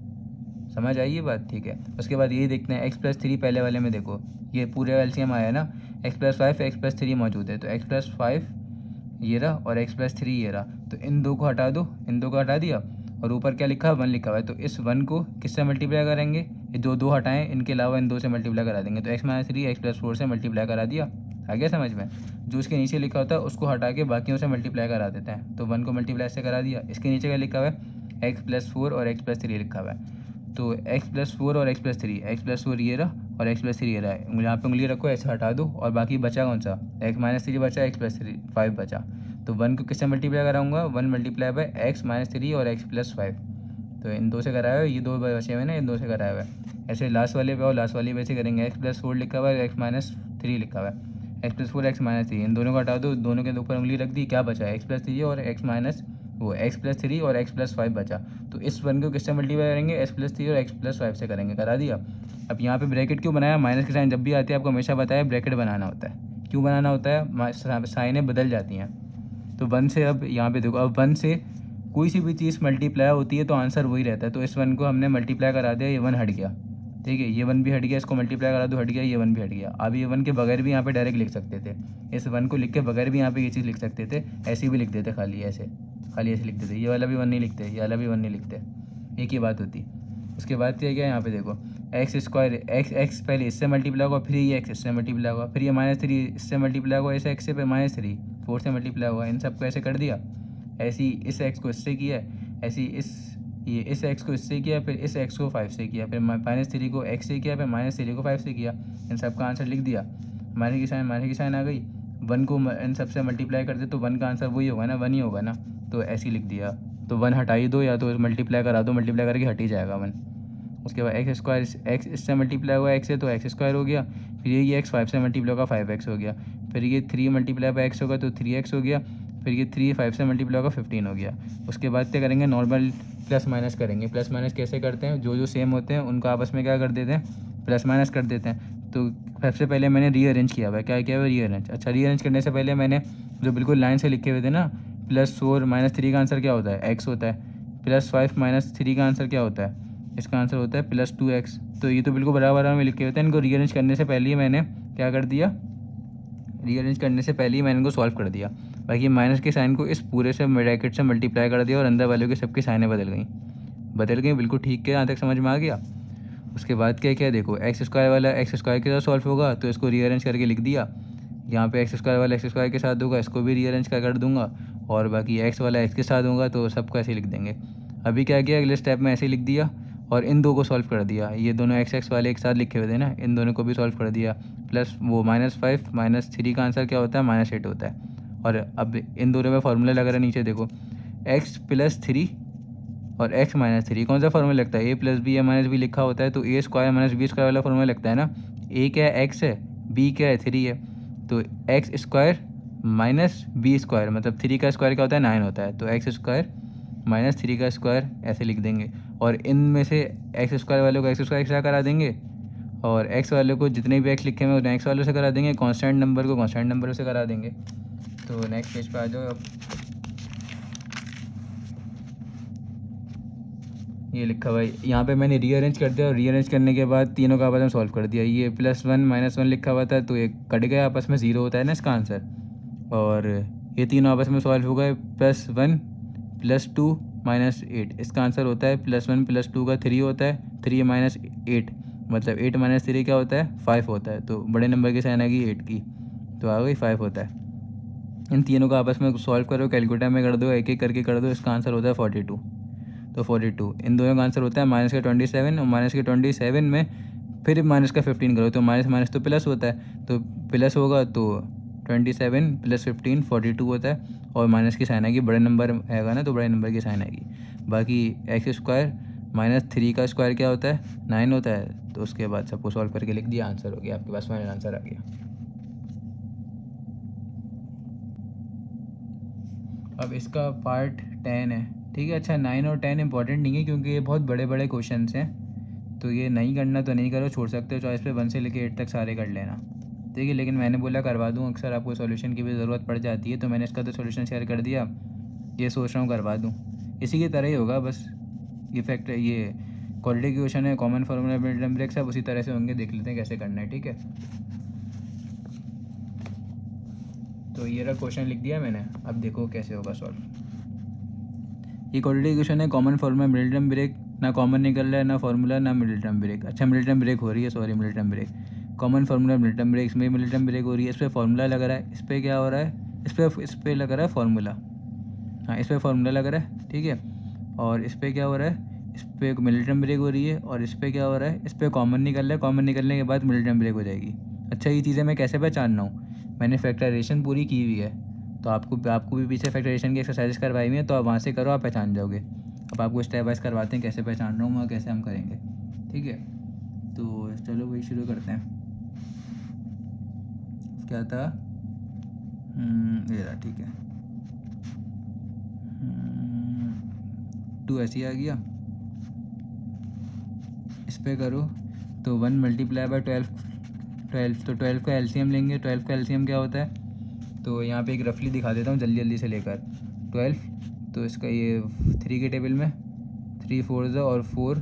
समझ आई ये बात, ठीक है। उसके बाद ये देखते हैं x+3 पहले वाले में देखो, ये पूरे एलसीएम आया ना, x+5 x+3 मौजूद है, तो x+5 ये रहा और x+3 ये रहा, तो इन दो को हटा दो, इन दो को हटा दिया, और ऊपर क्या लिखा है, 1 लिखा हुआ है, तो इस 1 को किससे मल्टीप्लाई करेंगे, ये दो हटाएं, इनके अलावा इन दो से मल्टीप्लाई करा देंगे, तो x-3 x+4 से मल्टीप्लाई करा दिया। आ गया समझ में। जो इसके नीचे लिखा होता है उसको हटा के बाकियों से मल्टीप्लाई करा देते हैं, तो 1 को मल्टीप्लाई से करा दिया। इसके नीचे क्या लिखा हुआ है, x+4 और x+3 लिखा हुआ है, तो x+4 और x+4 ये रहा और x+3 ये रहा है, यहाँ पे उंगली रखो, ऐसे हटा दो, और बाकी बचा कौन सा, x-3 बचा, x+5 बचा, तो 1 को किससे मल्टीप्लाई कराऊंगा, 1 मल्टीप्लाई बाय x-3 और x+5, तो इन दो से कराया हुआ है, ये दो बचे हुए ना, इन दो से कराया हुआ है। ऐसे लास्ट वाले पे और लास्ट वाले पे से करेंगे, x+4 लिखा हुआ है, x-3 लिखा हुआ है, x+4 x-3, इन दोनों को हटा दो, दोनों के ऊपर उंगली रख दी, क्या बचा, x+3 और x+3 और x+5 बचा, तो इस 1 को किससे मल्टीप्लाई करेंगे, x+3 और x+5 से करेंगे, करा दिया। अब यहाँ पे ब्रैकेट क्यों बनाया, माइनस के साइन जब भी आते हैं आपको हमेशा बताया ब्रैकेट बनाना होता है, क्यों बनाना होता है, साइनें बदल जाती हैं, तो 1 से अब यहाँ पे देखो, अब 1 से कोई सी भी चीज़ मल्टीप्लाई होती है तो आंसर वही रहता है, तो इस 1 को हमने मल्टीप्लाई करा दिया, ये 1 हट गया, ठीक है, ये 1 भी हट गया, इसको मल्टीप्लाई करा दो, हट गया, ये 1 भी हट गया। अब ये 1 के बगैर भी यहाँ पे डायरेक्ट लिख सकते थे, इस 1 को लिख के बगैर भी यहाँ पे ये चीज़ लिख सकते थे, ऐसे भी लिख देते, खाली ऐसे लिख देते, ये वाला भी 1 नहीं लिखते, ये वाला भी 1 नहीं लिखते, एक ही बात होती। उसके बाद क्या गया, यहाँ पे देखो x² x पहले इससे मल्टीप्लाई हुआ, फिर ये x इससे मल्टीप्लाई हुआ, फिर ये -3 इससे मल्टीप्लाई हुआ, इस x से पे -3 4 से मल्टीप्लाई हुआ, इन सबको ऐसे कर दिया। ऐसी इस x को इससे किया, ऐसी इस x को इससे किया, फिर इस x को 5 से किया, फिर -3 को x से किया, फिर -3 को 5 से किया, इन सब का आंसर लिख दिया। माइनस की साइन आ गई, 1 को इन सब से मल्टीप्लाई कर दे तो 1 का आंसर वही होगा ना, 1 ही होगा ना, तो ऐसे ही लिख दिया। तो 1 हटा ही दो, या तो मल्टीप्लाई करा दो, मल्टीप्लाई करके हट ही जाएगा 1। उसके बाद x² इससे मल्टीप्लाई हुआ x से, तो x² हो गया, फिर ये x 5 से मल्टीप्लाई होगा, 5x हो गया, फिर ये 3 मल्टीप्लाई बाय x होगा तो 3x हो गया, फिर ये 3 5 से मल्टीप्लाई होगा, 15 हो गया। उसके बाद क्या करेंगे, नॉर्मल प्लस माइनस करेंगे। प्लस माइनस कैसे करते हैं, जो सेम होते हैं उनको आपस में क्या कर देते हैं, प्लस माइनस कर देते हैं। तो सबसे पहले मैंने रीअरेंज किया हुआ है, क्या किया हुआ है, रीअरेंज। अच्छा, रीअरेंज करने से पहले मैंने जो बिल्कुल लाइन से लिखे हुए थे ना, +4 -3 का आंसर क्या होता है, x होता है, +5 -3 का आंसर क्या होता है, इसका आंसर होता है +2x। तो ये तो बिल्कुल बराबर में लिखे हुए थे, इनको रीअरेंज करने से पहले ही मैंने क्या कर दिया, रीअरेंज करने से पहले ही मैंने इनको सॉल्व कर दिया। बाकी माइनस के साइन को इस पूरे से ब्रैकेट से मल्टीप्लाई कर दिया और अंदर वालों के सबकी साइनें बदल गई, बिल्कुल ठीक है, यहाँ तक समझ में आ गया। उसके बाद क्या क्या देखो, x² वाला x² के साथ सॉल्व होगा तो इसको रीअरेंज करके लिख दिया। यहाँ पे x² वाला x² के साथ होगा, इसको भी रीअरेंज कर दूंगा, और बाकी x वाला x के साथ होगा तो सबको ऐसे लिख देंगे। अभी क्या किया, अगले स्टेप में ऐसे लिख दिया और इन दो को सॉल्व कर दिया। ये दोनों x वाले एक साथ लिखे हुए थे ना, इन दोनों को भी सॉल्व कर दिया। प्लस वो -5 -3 का आंसर क्या होता है, -8 होता है। और अब इन दोनों में फार्मूला लग रहा है नीचे देखो, x + 3 और x - 3 कौन सा फार्मूला लगता है, a + b a - b लिखा होता है तो a² - b² वाला फार्मूला लगता है ना। a क्या है, x है, b क्या है, 3 है, तो x² - b² मतलब 3 का स्क्वायर क्या होता है, 9 होता है, तो x² - 3 का स्क्वायर ऐसे लिख देंगे। और इन में से x² वालों को x² एक्स्ट्रा करा देंगे, और x वालों को जितने भी x लिखे हुए उन्हें x वालों से करा देंगे, कांस्टेंट नंबर को कांस्टेंट नंबर से करा देंगे। तो नेक्स्ट पेज पे आ जाओ। अब ये लिखा हुआ है, यहाँ पे मैंने रीअरेंज कर दिया और रीअरेंज करने के बाद तीनों का आपस में सॉल्व कर दिया। ये +1 -1 लिखा हुआ था तो ये कट गया, आपस में 0 होता है ना इसका आंसर, और ये तीनों आपस में सॉल्व हो गए। +1 +2 -8 इसका आंसर होता है, +1 +2 का 3 होता है, 3 - 8 मतलब 8 - 3 क्या होता है, 5 होता है। तो बड़े नंबर की साइन आ गई 8 की, तो आ गई 5 होता है। इन तीनों को आपस में सॉल्व करो, कैलकुलेटर में कर दो, एक एक करके कर दो, इसका आंसर होता है 42। तो 42 इन दोनों का आंसर होता है माइनस का 27, और माइनस के 27 में फिर माइनस का 15 करो तो माइनस माइनस तो प्लस होता है, तो प्लस होगा तो 27 प्लस 15 42 होता है, और माइनस की साइन आएगी, बड़े नंबर आएगा ना तो बड़े नंबर की साइन आएगी। बाकी एक्स स्क्वायर माइनस 3 का स्क्वायर क्या होता है, 9 होता है। तो उसके बाद सबको सॉल्व करके लिख दिया, आंसर हो गया आपके पास, फाइनल आंसर आ गया। अब इसका पार्ट 10 है, ठीक है। अच्छा 9 और 10 इंपॉर्टेंट नहीं है क्योंकि ये बहुत बड़े बड़े क्वेश्चन हैं, तो ये नहीं करना तो नहीं करो, छोड़ सकते हो चॉइस पे, 1 से लेकर 8 तक सारे कर लेना, ठीक है। लेकिन मैंने बोला करवा दूँ, अक्सर आपको सॉल्यूशन की भी ज़रूरत पड़ जाती है, तो मैंने इसका तो सॉल्यूशन शेयर कर दिया, ये सोच रहा हूँ करवा दूँ। इसी की तरह ही होगा बस, ये फैक्ट ये क्वालिटी की क्वेश्चन है, कॉमन फार्मूला मिड ब्रेक सब उसी तरह से होंगे, देख लेते हैं कैसे करना है, ठीक है। तो ये रहा क्वेश्चन लिख दिया मैंने, अब देखो कैसे होगा सॉल्व। ये क्वालिटी क्वेश्चन है, common formula middle term break, ना कॉमन निकल रहा है, ना फार्मूला, ना मिडिल टर्म ब्रेक। अच्छा मिडिल टर्म ब्रेक हो रही है, sorry middle term break, common formula middle term break, इसमें मिडिल टर्म ब्रेक हो रही है, इस पर फार्मूला लग रहा है, इस पर क्या हो रहा है, इस पर लग रहा है फार्मूला, हाँ इस पर फार्मूला लग रहा है, ठीक है। और इस पर क्या हो रहा है, इस पर मिडिल टर्म ब्रेक हो रही है, और इस पर क्या हो रहा है, इस पर कॉमन निकल रहा है, कॉमन निकलने के बाद मिडिल टर्म ब्रेक हो जाएगी। अच्छा ये चीज़ें मैं कैसे पहचान रहा हूँ, मैंने फैक्टराइजेशन पूरी की हुई है, तो आपको भी पीछे फैक्टराइजेशन की एक्सरसाइज करवाई हुई है, तो आप वहाँ से करो, आप पहचान जाओगे। अब आपको स्टेप वाइज करवाते हैं कैसे पहचान रहा हूँ मैं, कैसे हम करेंगे, ठीक है। तो चलो वही शुरू करते हैं। क्या था, ये रहा, ठीक है। 2 ऐसे ही आ गया, इस पर करो तो 1 मल्टीप्लाई बाय 12, तो 12 का एलसीएम लेंगे। 12 का एलसीएम क्या होता है, तो यहाँ पे एक रफली दिखा देता हूँ जल्दी जल्दी से लेकर। 12 तो इसका ये 3 के टेबल में 3 4 ज़ा और 4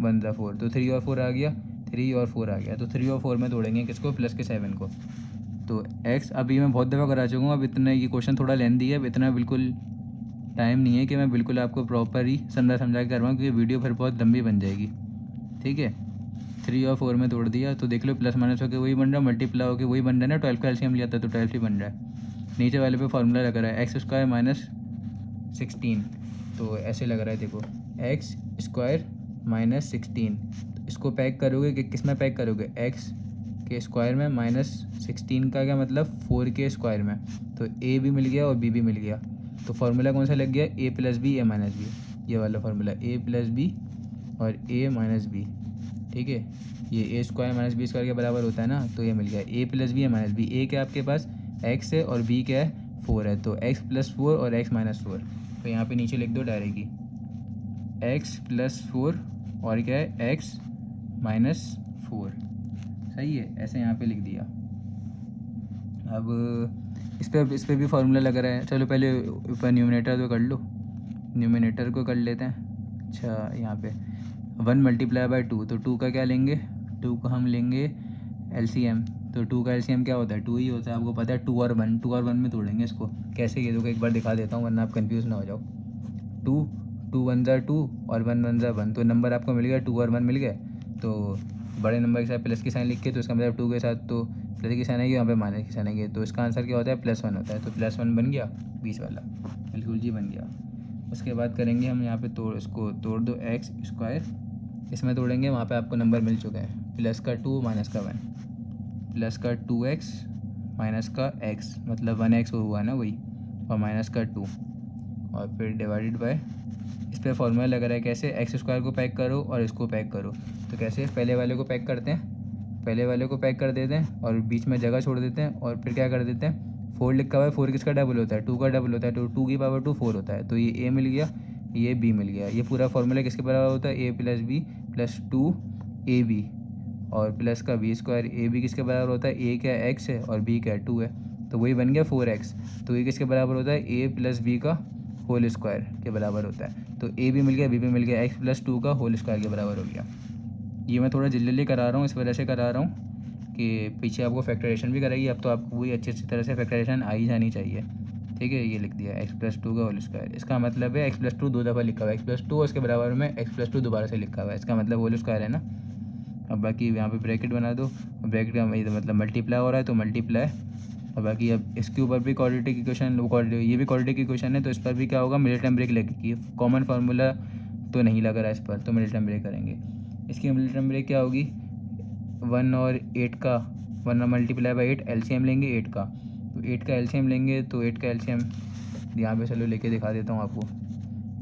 1 ज़ा 4, तो 3 और 4 आ गया, 3 और 4 आ गया, तो 3 और 4 में तोड़ेंगे किसको, प्लस के 7 को। तो x, अभी मैं बहुत दफ़ा करा चुका हूँ, अब इतना ये क्वेश्चन थोड़ा लेंदी है, अब इतना बिल्कुल टाइम नहीं है कि मैं बिल्कुल आपको प्रॉपर ही समझा के करवाऊँ, क्योंकि वीडियो फिर बहुत लंबी बन जाएगी, ठीक है। 3 और 4 में तोड़ दिया तो देख लो प्लस माइनस होकर वही बन रहा है, मल्टीप्लाई होकर वही बन रहा है ना, 12 का एलसीएम लिया था तो 12 ही बन रहा है। नीचे वाले पे फार्मूला लग रहा है एक्स स्क्वायर माइनस 16, तो ऐसे लग रहा है देखो, एक्स स्क्वायर माइनस 16, तो इसको पैक करोगे कि किस में पैक करोगे, एक्स के स्क्वायर में माइनस 16 का क्या मतलब 4 के स्क्वायर में, तो ए भी मिल गया और बी भी मिल गया। तो फार्मूला कौन सा लग गया, ए प्लस बी ए माइनस बी, ये वाला फार्मूला ए प्लस बी और ए माइनस बी, ठीक है। ये ए स्क्वायर माइनस बी स्क्वायर के बराबर होता है ना, तो ये मिल गया ए प्लस बी ए माइनस बी। ए क्या आपके पास एक्स है और बी क्या है 4 है, तो एक्स प्लस 4 और एक्स माइनस 4, तो यहाँ पे नीचे लिख दो डायरेक्ट ही एक्स प्लस 4 और क्या है एक्स माइनस 4, सही है, ऐसे यहाँ पे लिख दिया। अब इस पर भी फार्मूला लग रहा है, चलो पहले ऊपर न्यूमिनेटर तो कर लो, न्यूमिनेटर को कर लेते हैं। अच्छा यहाँ पे 1 मल्टीप्लाई बाय 2, तो 2 का क्या लेंगे, 2 का हम लेंगे एलसीएम, तो 2 का एलसीएम क्या होता है 2 ही होता है, आपको पता है 2 और 1 में तोड़ेंगे इसको, कैसे ये देखो एक बार दिखा देता हूँ वरना आप कंफ्यूज ना हो जाओ। 2 1 ज़ा 2 और 1 1 ज़ा 1, तो नंबर आपको मिल गया 2 और 1 मिल गए, तो बड़े नंबर के साथ प्लस की साइन लिख के, तो इसका मतलब 2 के साथ तो प्लस की साइन आएगी, यहाँ पे माइनस की साइन आएगी, तो इसका आंसर क्या होता है +1 होता है, तो +1 बन गया 20 वाला, बिल्कुल जी बन गया। उसके बाद करेंगे हम यहाँ पे इसको तोड़ दो एक्स स्क्वायर, इसमें तोड़ेंगे वहाँ पे आपको नंबर मिल चुका है, प्लस का 2 माइनस का 1, प्लस का 2x माइनस का x, मतलब 1x हुआ ना वही, और माइनस का 2, और फिर डिवाइडेड बाय, इस पर फॉर्मूला लग रहा है कैसे, एक्स स्क्वायर को पैक करो और इसको पैक करो, तो कैसे पहले वाले को पैक करते हैं, पहले वाले को पैक कर देते हैं और बीच में जगह छोड़ देते हैं, और फिर क्या कर देते हैं 4 लिखा हुआ है, 4 किसका डबल होता है 2 का डबल होता है, तो 2 की पावर 2 4 होता है, तो ये ए मिल गया, ये बी मिल गया। ये पूरा फॉर्मूला किसके बराबर होता है, A plus B plus 2 A B और प्लस का बी स्क्वायर, ए बी किसके बराबर होता है, ए क्या एक्स है और बी क्या 2 है, तो वही बन गया 4x, तो ये किसके बराबर होता है, ए प्लस बी का होल स्क्वायर के बराबर होता है, तो ए भी मिल गया बी भी मिल गया, एक्स प्लस 2 का होल स्क्वायर के बराबर हो गया। ये मैं थोड़ा जल्दी करा रहा हूँ, इस वजह से करा रहा हूँ कि पीछे आपको फैक्टराइजेशन भी कराइए, अब तो आपको वही अच्छी तरह से फैक्टराइजेशन आ ही जानी चाहिए, ठीक है। ये लिख दिया एक्स प्लस 2 का होल स्क्वायर, इसका मतलब है एक्स प्लस 2 2 दफ़ा लिखा हुआ है, एक्स प्लस 2 और उसके बराबर में एक्स प्लस 2 दोबारा से लिखा हुआ है, इसका मतलब होल स्क्वायर है ना। अब बाकी यहाँ पे ब्रैकेट बना दो, ब्रैकेट का मतलब मल्टीप्लाई हो रहा है, तो मल्टीप्लाई और बाकी अब इसके ऊपर भी क्वाड्रेटिक इक्वेशन, ये भी क्वाड्रेटिक इक्वेशन है, तो इस पर भी क्या होगा, मिडिल टर्म ब्रेक लगेगी। कॉमन फार्मूला तो नहीं लग रहा है इस पर, तो मिडिल टर्म ब्रेक करेंगे। इसकी मिडिल टर्म ब्रेक क्या होगी, 1 और 8 का 1 मल्टीप्लाई बाई 8 एलसीएम लेंगे 8 का, तो 8 का एलसीएम लेंगे, तो 8 का एलसीएम यहाँ पे चलो लेके दिखा देता हूँ आपको।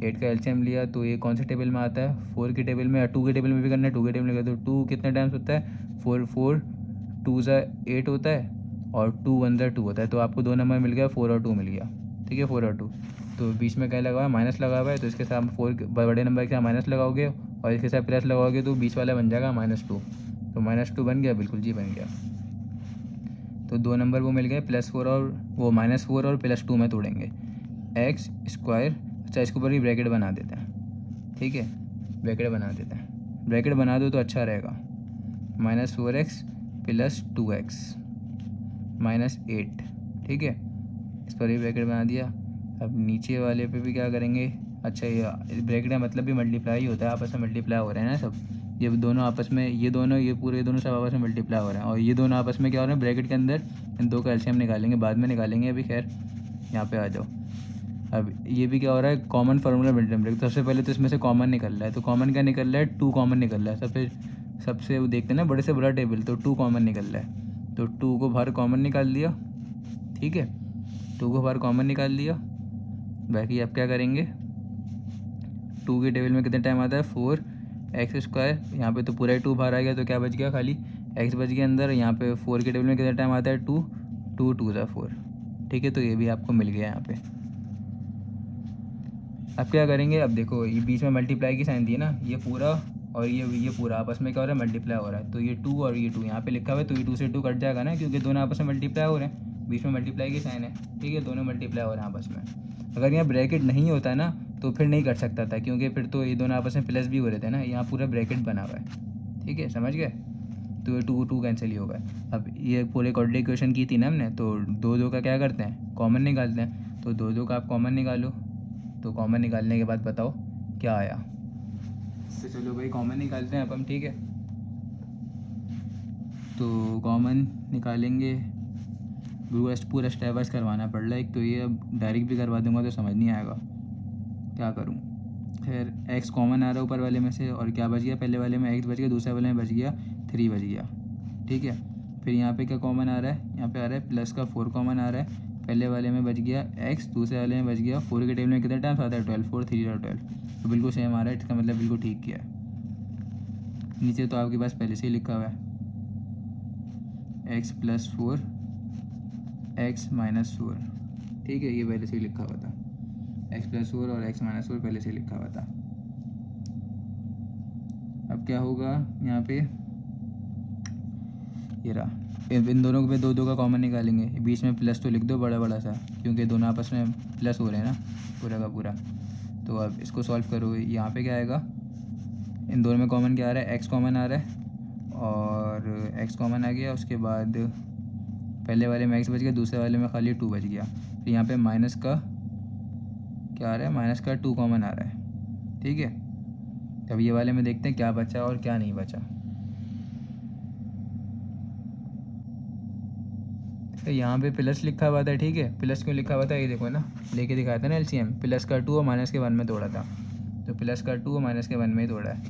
8 का एलसीएम लिया तो ये कौन से टेबल में आता है, 4 के टेबल में या 2 के टेबल में भी करना है। 2 के टेबल में कर, तो 2 कितने टाइम्स होता है, 4 4 2 ज़ा 8 होता है, और 2 1 ज़ा 2 होता है। तो आपको 2 नंबर मिल गया, 4 और 2 मिल गया, ठीक है, 4 और 2। तो बीच में क्या लगा हुआ है, माइनस लगा हुआ है, तो इसके साथ 4 बड़े नंबर के साथ माइनस लगाओगे और इसके साथ प्लस लगाओगे, तो बीच वाला बन जाएगा -2। तो -2 बन गया, बिल्कुल जी बन गया। तो 2 नंबर वो मिल गए, +4 और वो -4 और +2 में तोड़ेंगे, एक्स स्क्वायर। अच्छा, इसके ऊपर भी ब्रैकेट बना देते हैं, ठीक है, ब्रैकेट बना देते हैं, ब्रैकेट बना दो तो अच्छा रहेगा। -4x + 2x -8, ठीक है, इस पर भी ब्रैकेट बना दिया। अब नीचे वाले पे भी क्या करेंगे, अच्छा ये ब्रैकेट का मतलब भी मल्टीप्लाई ही होता है, आपस में मल्टीप्लाई हो रहे हैं ना सब, ये दोनों आपस में, ये दोनों, ये पूरे दोनों सब आपस में मल्टीप्लाई हो रहे हैं, और ये दोनों आपस में क्या हो रहे हैं, ब्रैकेट के अंदर इन दो का एलसीएम निकालेंगे, बाद में निकालेंगे, अभी खैर यहाँ पे आ जाओ। अब ये भी क्या हो रहा है, common formula middle term break. तो सबसे पहले तो इसमें से कॉमन निकल रहा है, तो कॉमन क्या निकल रहा है, 2 कॉमन निकल रहा है। सबसे वो देखते हैं ना बड़े से बड़ा टेबल, तो 2 कॉमन निकल रहा है, तो 2 को बाहर कॉमन निकाल दिया, ठीक है, 2 को बाहर कॉमन निकाल दिया। बाकी आप क्या करेंगे, 2 के टेबल में कितने टाइम आता है, 4x², यहाँ पे तो पूरा ही 2 बाहर आ गया, तो क्या बच गया, खाली x बच गया अंदर। यहाँ पे 4 के टेबल में कितने टाइम आता है, 2 2 2 ज़ा 4, ठीक है, तो ये भी आपको मिल गया यहाँ पे। अब क्या करेंगे, अब देखो ये बीच में मल्टीप्लाई की साइन दी है ना, ये पूरा और ये पूरा आपस में क्या हो रहा है, मल्टीप्लाई हो रहा है, तो ये 2 और ये 2 यहाँ पे लिखा हुआ है, तो ये 2 से 2 कट जाएगा ना, क्योंकि दोनों आपस में मल्टीप्लाई हो रहे हैं, बीच में मल्टीप्लाई की साइन है, ठीक है, दोनों मल्टीप्लाई हो रहे हैं आपस में। अगर यहाँ ब्रैकेट नहीं होता ना तो फिर नहीं कर सकता था, क्योंकि फिर तो ये दोनों आपस में प्लस भी हो रहे थे ना, यहाँ पूरा ब्रैकेट बना हुआ है, ठीक है, समझ गए, तो ये 2 2 कैंसिल ही होगा। अब ये पूरे क्वाड्रेटिक इक्वेशन की थी ना हमने, तो 2 2 का क्या करते हैं, कॉमन निकालते हैं, तो 2 2 का आप कॉमन निकालो, तो कॉमन निकालने के बाद बताओ क्या आया। तो चलो भाई कॉमन निकालते हैं अब हम, ठीक है, तो कॉमन निकालेंगे, पूरा स्टेप वाइज करवाना पड़ रहा है, एक तो ये अब डायरेक्ट भी करवा दूंगा तो समझ नहीं आएगा, क्या करूँ। फिर x कॉमन आ रहा है ऊपर वाले में से, और क्या बच गया, पहले वाले में x बच गया, दूसरे वाले में बच गया 3 बच गया, ठीक है। फिर यहाँ पे क्या कॉमन आ रहा है, यहाँ पे आ रहा है प्लस का 4 कॉमन आ रहा है, पहले वाले में बच गया x, दूसरे वाले में बच गया 4 के टेबल में कितने टाइम्स आता है, 12, 4 3 और 12, तो बिल्कुल सेम आ रहा है, इसका मतलब बिल्कुल ठीक किया है। नीचे तो आपके पास पहले से ही लिखा हुआ है, x + 4 x - 4, ठीक है, ये पहले से ही लिखा हुआ था, x + 4 और x - 4 पहले से लिखा हुआ था। अब क्या होगा, यहाँ पे ये रहा, इन दोनों पे 2 2 का कॉमन निकालेंगे, बीच में प्लस तो लिख दो बड़ा बड़ा सा, क्योंकि दोनों आपस में प्लस हो रहे हैं ना पूरा का पूरा। तो अब इसको सॉल्व करो, यहाँ पे क्या आएगा, इन दोनों में कॉमन क्या आ रहा है, x कॉमन आ रहा है, और x कॉमन आ गया, उसके बाद पहले वाले में x बच गया, दूसरे वाले में खाली 2 बच गया। फिर यहाँ पे माइनस का क्या आ रहा है, माइनस का 2 कॉमन आ रहा है, ठीक है। तब ये वाले में देखते हैं क्या बचा और क्या नहीं बचा। तो यहाँ पे प्लस लिखा हुआ था, ठीक है, प्लस क्यों लिखा हुआ था, ये देखो ना, लेके दिखाया था ना एलसीएम, प्लस का 2 और माइनस के 1 में तोड़ा था, तो प्लस का 2 और माइनस के 1 में ही तोड़ा है,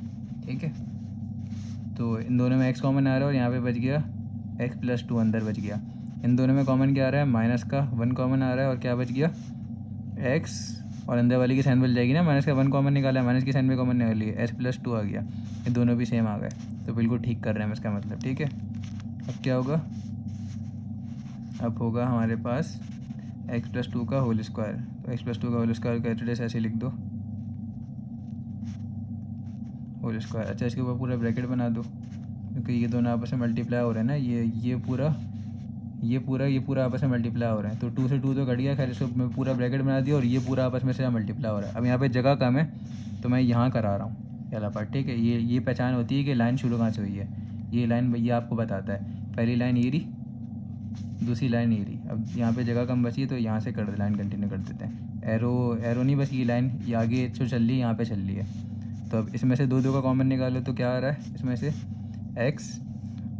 ठीक है। तो इन दोनों में x कॉमन आ रहा है, और यहाँ पे बच गया x + 2 अंदर बच गया। इन दोनों में कॉमन क्या आ रहा है, माइनस का 1 कॉमन आ रहा है, और क्या बच गया, x, और अंदर वाली की साइन बच जाएगी ना, माइनस का 1 कॉमन निकाला है, माइनस की साइन भी कॉमन निकाल ली, x + 2 आ गया, ये दोनों भी सेम आ गए, तो बिल्कुल ठीक कर रहे हैं इसका मतलब, ठीक है। अब क्या होगा, अब होगा हमारे पास x + 2 का होल स्क्वायर, तो x + 2 का होल स्क्वायर का एड्रेस ऐसे लिख दो, होल स्क्वायर। अच्छा, इसके ऊपर पूरा ब्रैकेट बना दो, क्योंकि ये दोनों आपस में मल्टीप्लाई हो रहे हैं ना, ये पूरा आपस में मल्टीप्लाई हो रहे हैं, तो 2 से 2 तो कट गया, खैर इसको मैं पूरा ब्रैकेट बना दिया, और ये पूरा आपस में से मल्टीप्लाई हो रहा है। अब यहाँ पे जगह कम है, तो मैं यहाँ करा रहा हूँ वाला पार्ट, ठीक है। ये पहचान होती है कि लाइन शुरू कहाँ से हुई है, ये लाइन भैया आपको बताता है, पहली लाइन ये रही, दूसरी लाइन ये रही। अब यहाँ पे जगह कम बची है, तो यहाँ से कर दे, लाइन कंटिन्यू कर देते हैं, एरो नहीं बची, लाइन ये आगे जो चल रही है यहाँ पे चल रही है। तो अब इसमें से 2 2 का कॉमन निकालो, तो क्या आ रहा है, इसमें से x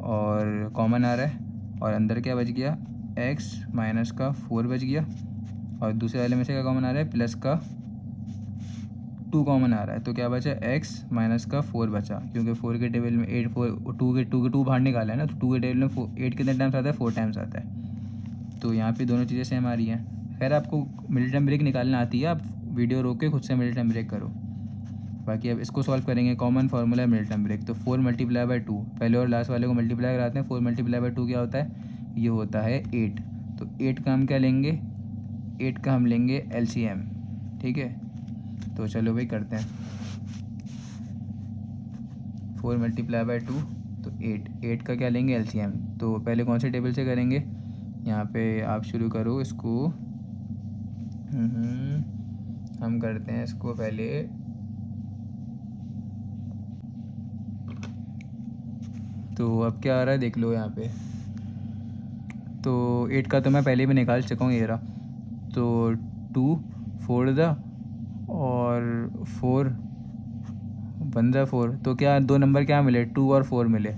और कॉमन आ रहा है, और अंदर क्या बच गया, एक्स माइनस का 4 बच गया, और दूसरे वाले में से क्या कॉमन आ रहा है, प्लस का 2 कॉमन आ रहा है, तो क्या बचा, एक्स माइनस का 4 बचा, क्योंकि 4 के टेबल में 8 4 2 के 2 बाहर निकाला है ना, तो 2 के टेबल में 8 कितने टाइम्स आता है, 4 टाइम्स आता है। तो यहाँ पे दोनों चीज़ें सेम आ रही हैं। खैर आपको मिडिल टर्म ब्रेक निकालना आती है, आप वीडियो रोक के खुद से मिडिल टर्म ब्रेक करो। बाकी अब इसको सॉल्व करेंगे। कॉमन फार्मूला है मिडिल टर्म ब्रेक, तो 4 मल्टीप्लाई बाई 2, पहले और लास्ट वाले को मल्टीप्लाई कराते हैं। 4 मल्टीप्लाई बाई 2 क्या होता है, ये होता है 8। तो 8 का हम क्या लेंगे, 8 का हम लेंगे LCM, ठीक है। तो चलो भाई करते हैं। 4 मल्टीप्लाई बाई 2 तो 8 का क्या लेंगे LCM। तो पहले कौन से टेबल से करेंगे, यहाँ पे आप शुरू करो इसको। हम करते हैं इसको पहले, तो अब क्या आ रहा है देख लो यहाँ पे। तो 8 का तो मैं पहले भी निकाल चुका हूँ, ये रहा। तो 2 4 द और 4 1 द 4, तो क्या 2 नंबर क्या मिले, 2 और 4 मिले।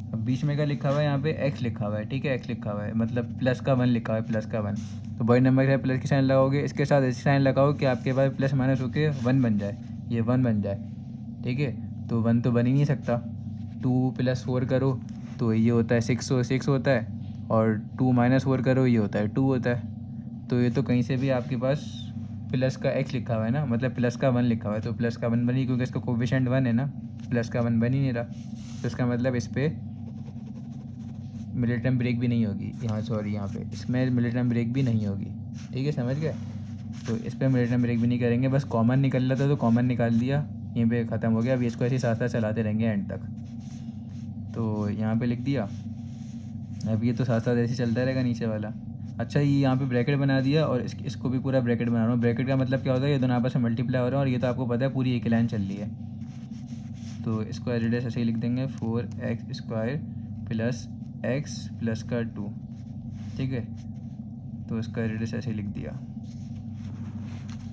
अब बीच में क्या लिखा हुआ है, यहाँ पे x लिखा हुआ है, ठीक है, x लिखा हुआ है, मतलब प्लस का 1 लिखा हुआ है, प्लस का 1। तो बड़े नंबर के साथ प्लस की साइन लगाओगे, इसके साथ ऐसी साइन लगाओ कि आपके पास प्लस माइनस होके 1 बन जाए, ये 1 बन जाए, ठीक है। तो 1 तो बन ही नहीं सकता। 2 + 4 करो तो ये होता है 6 होता है, और 2 - 4 करो ये होता है 2 होता है। तो ये तो कहीं से भी आपके पास प्लस का x लिखा हुआ है ना, मतलब प्लस का 1 लिखा हुआ है, तो प्लस का 1 बनी, क्योंकि इसका कोफिशिएंट 1 है ना, प्लस का 1 बन ही नहीं रहा। तो इसका मतलब इस पर मिडिल टर्म ब्रेक भी नहीं होगी, यहाँ सॉरी यहाँ पे इसमें मिडिल टर्म ब्रेक भी नहीं होगी, ठीक है, समझ गए। तो इस पर मिडिल टर्म ब्रेक भी नहीं करेंगे, बस कॉमन निकल रहा था तो कॉमन निकाल दिया, यहीं पे ख़त्म हो गया। अभी इसको ऐसे साथ साथ चलाते रहेंगे एंड तक। तो यहाँ पे लिख दिया, अब ये तो साथ साथ ऐसे चलता रहेगा नीचे वाला। अच्छा, ये यहाँ पे ब्रैकेट बना दिया, और इसको भी पूरा ब्रैकेट बना रहा हूँ। ब्रैकेट का मतलब क्या होता है, ये दोनों आपस में मल्टीप्लाई हो रहा है, और ये तो आपको पता है पूरी एक लाइन चल रही है। तो इसको एज इट इज ऐसे ही लिख देंगे, 4x² + x प्लस का 2, ठीक है। तो इसका एज इट इज ऐसे ही लिख दिया।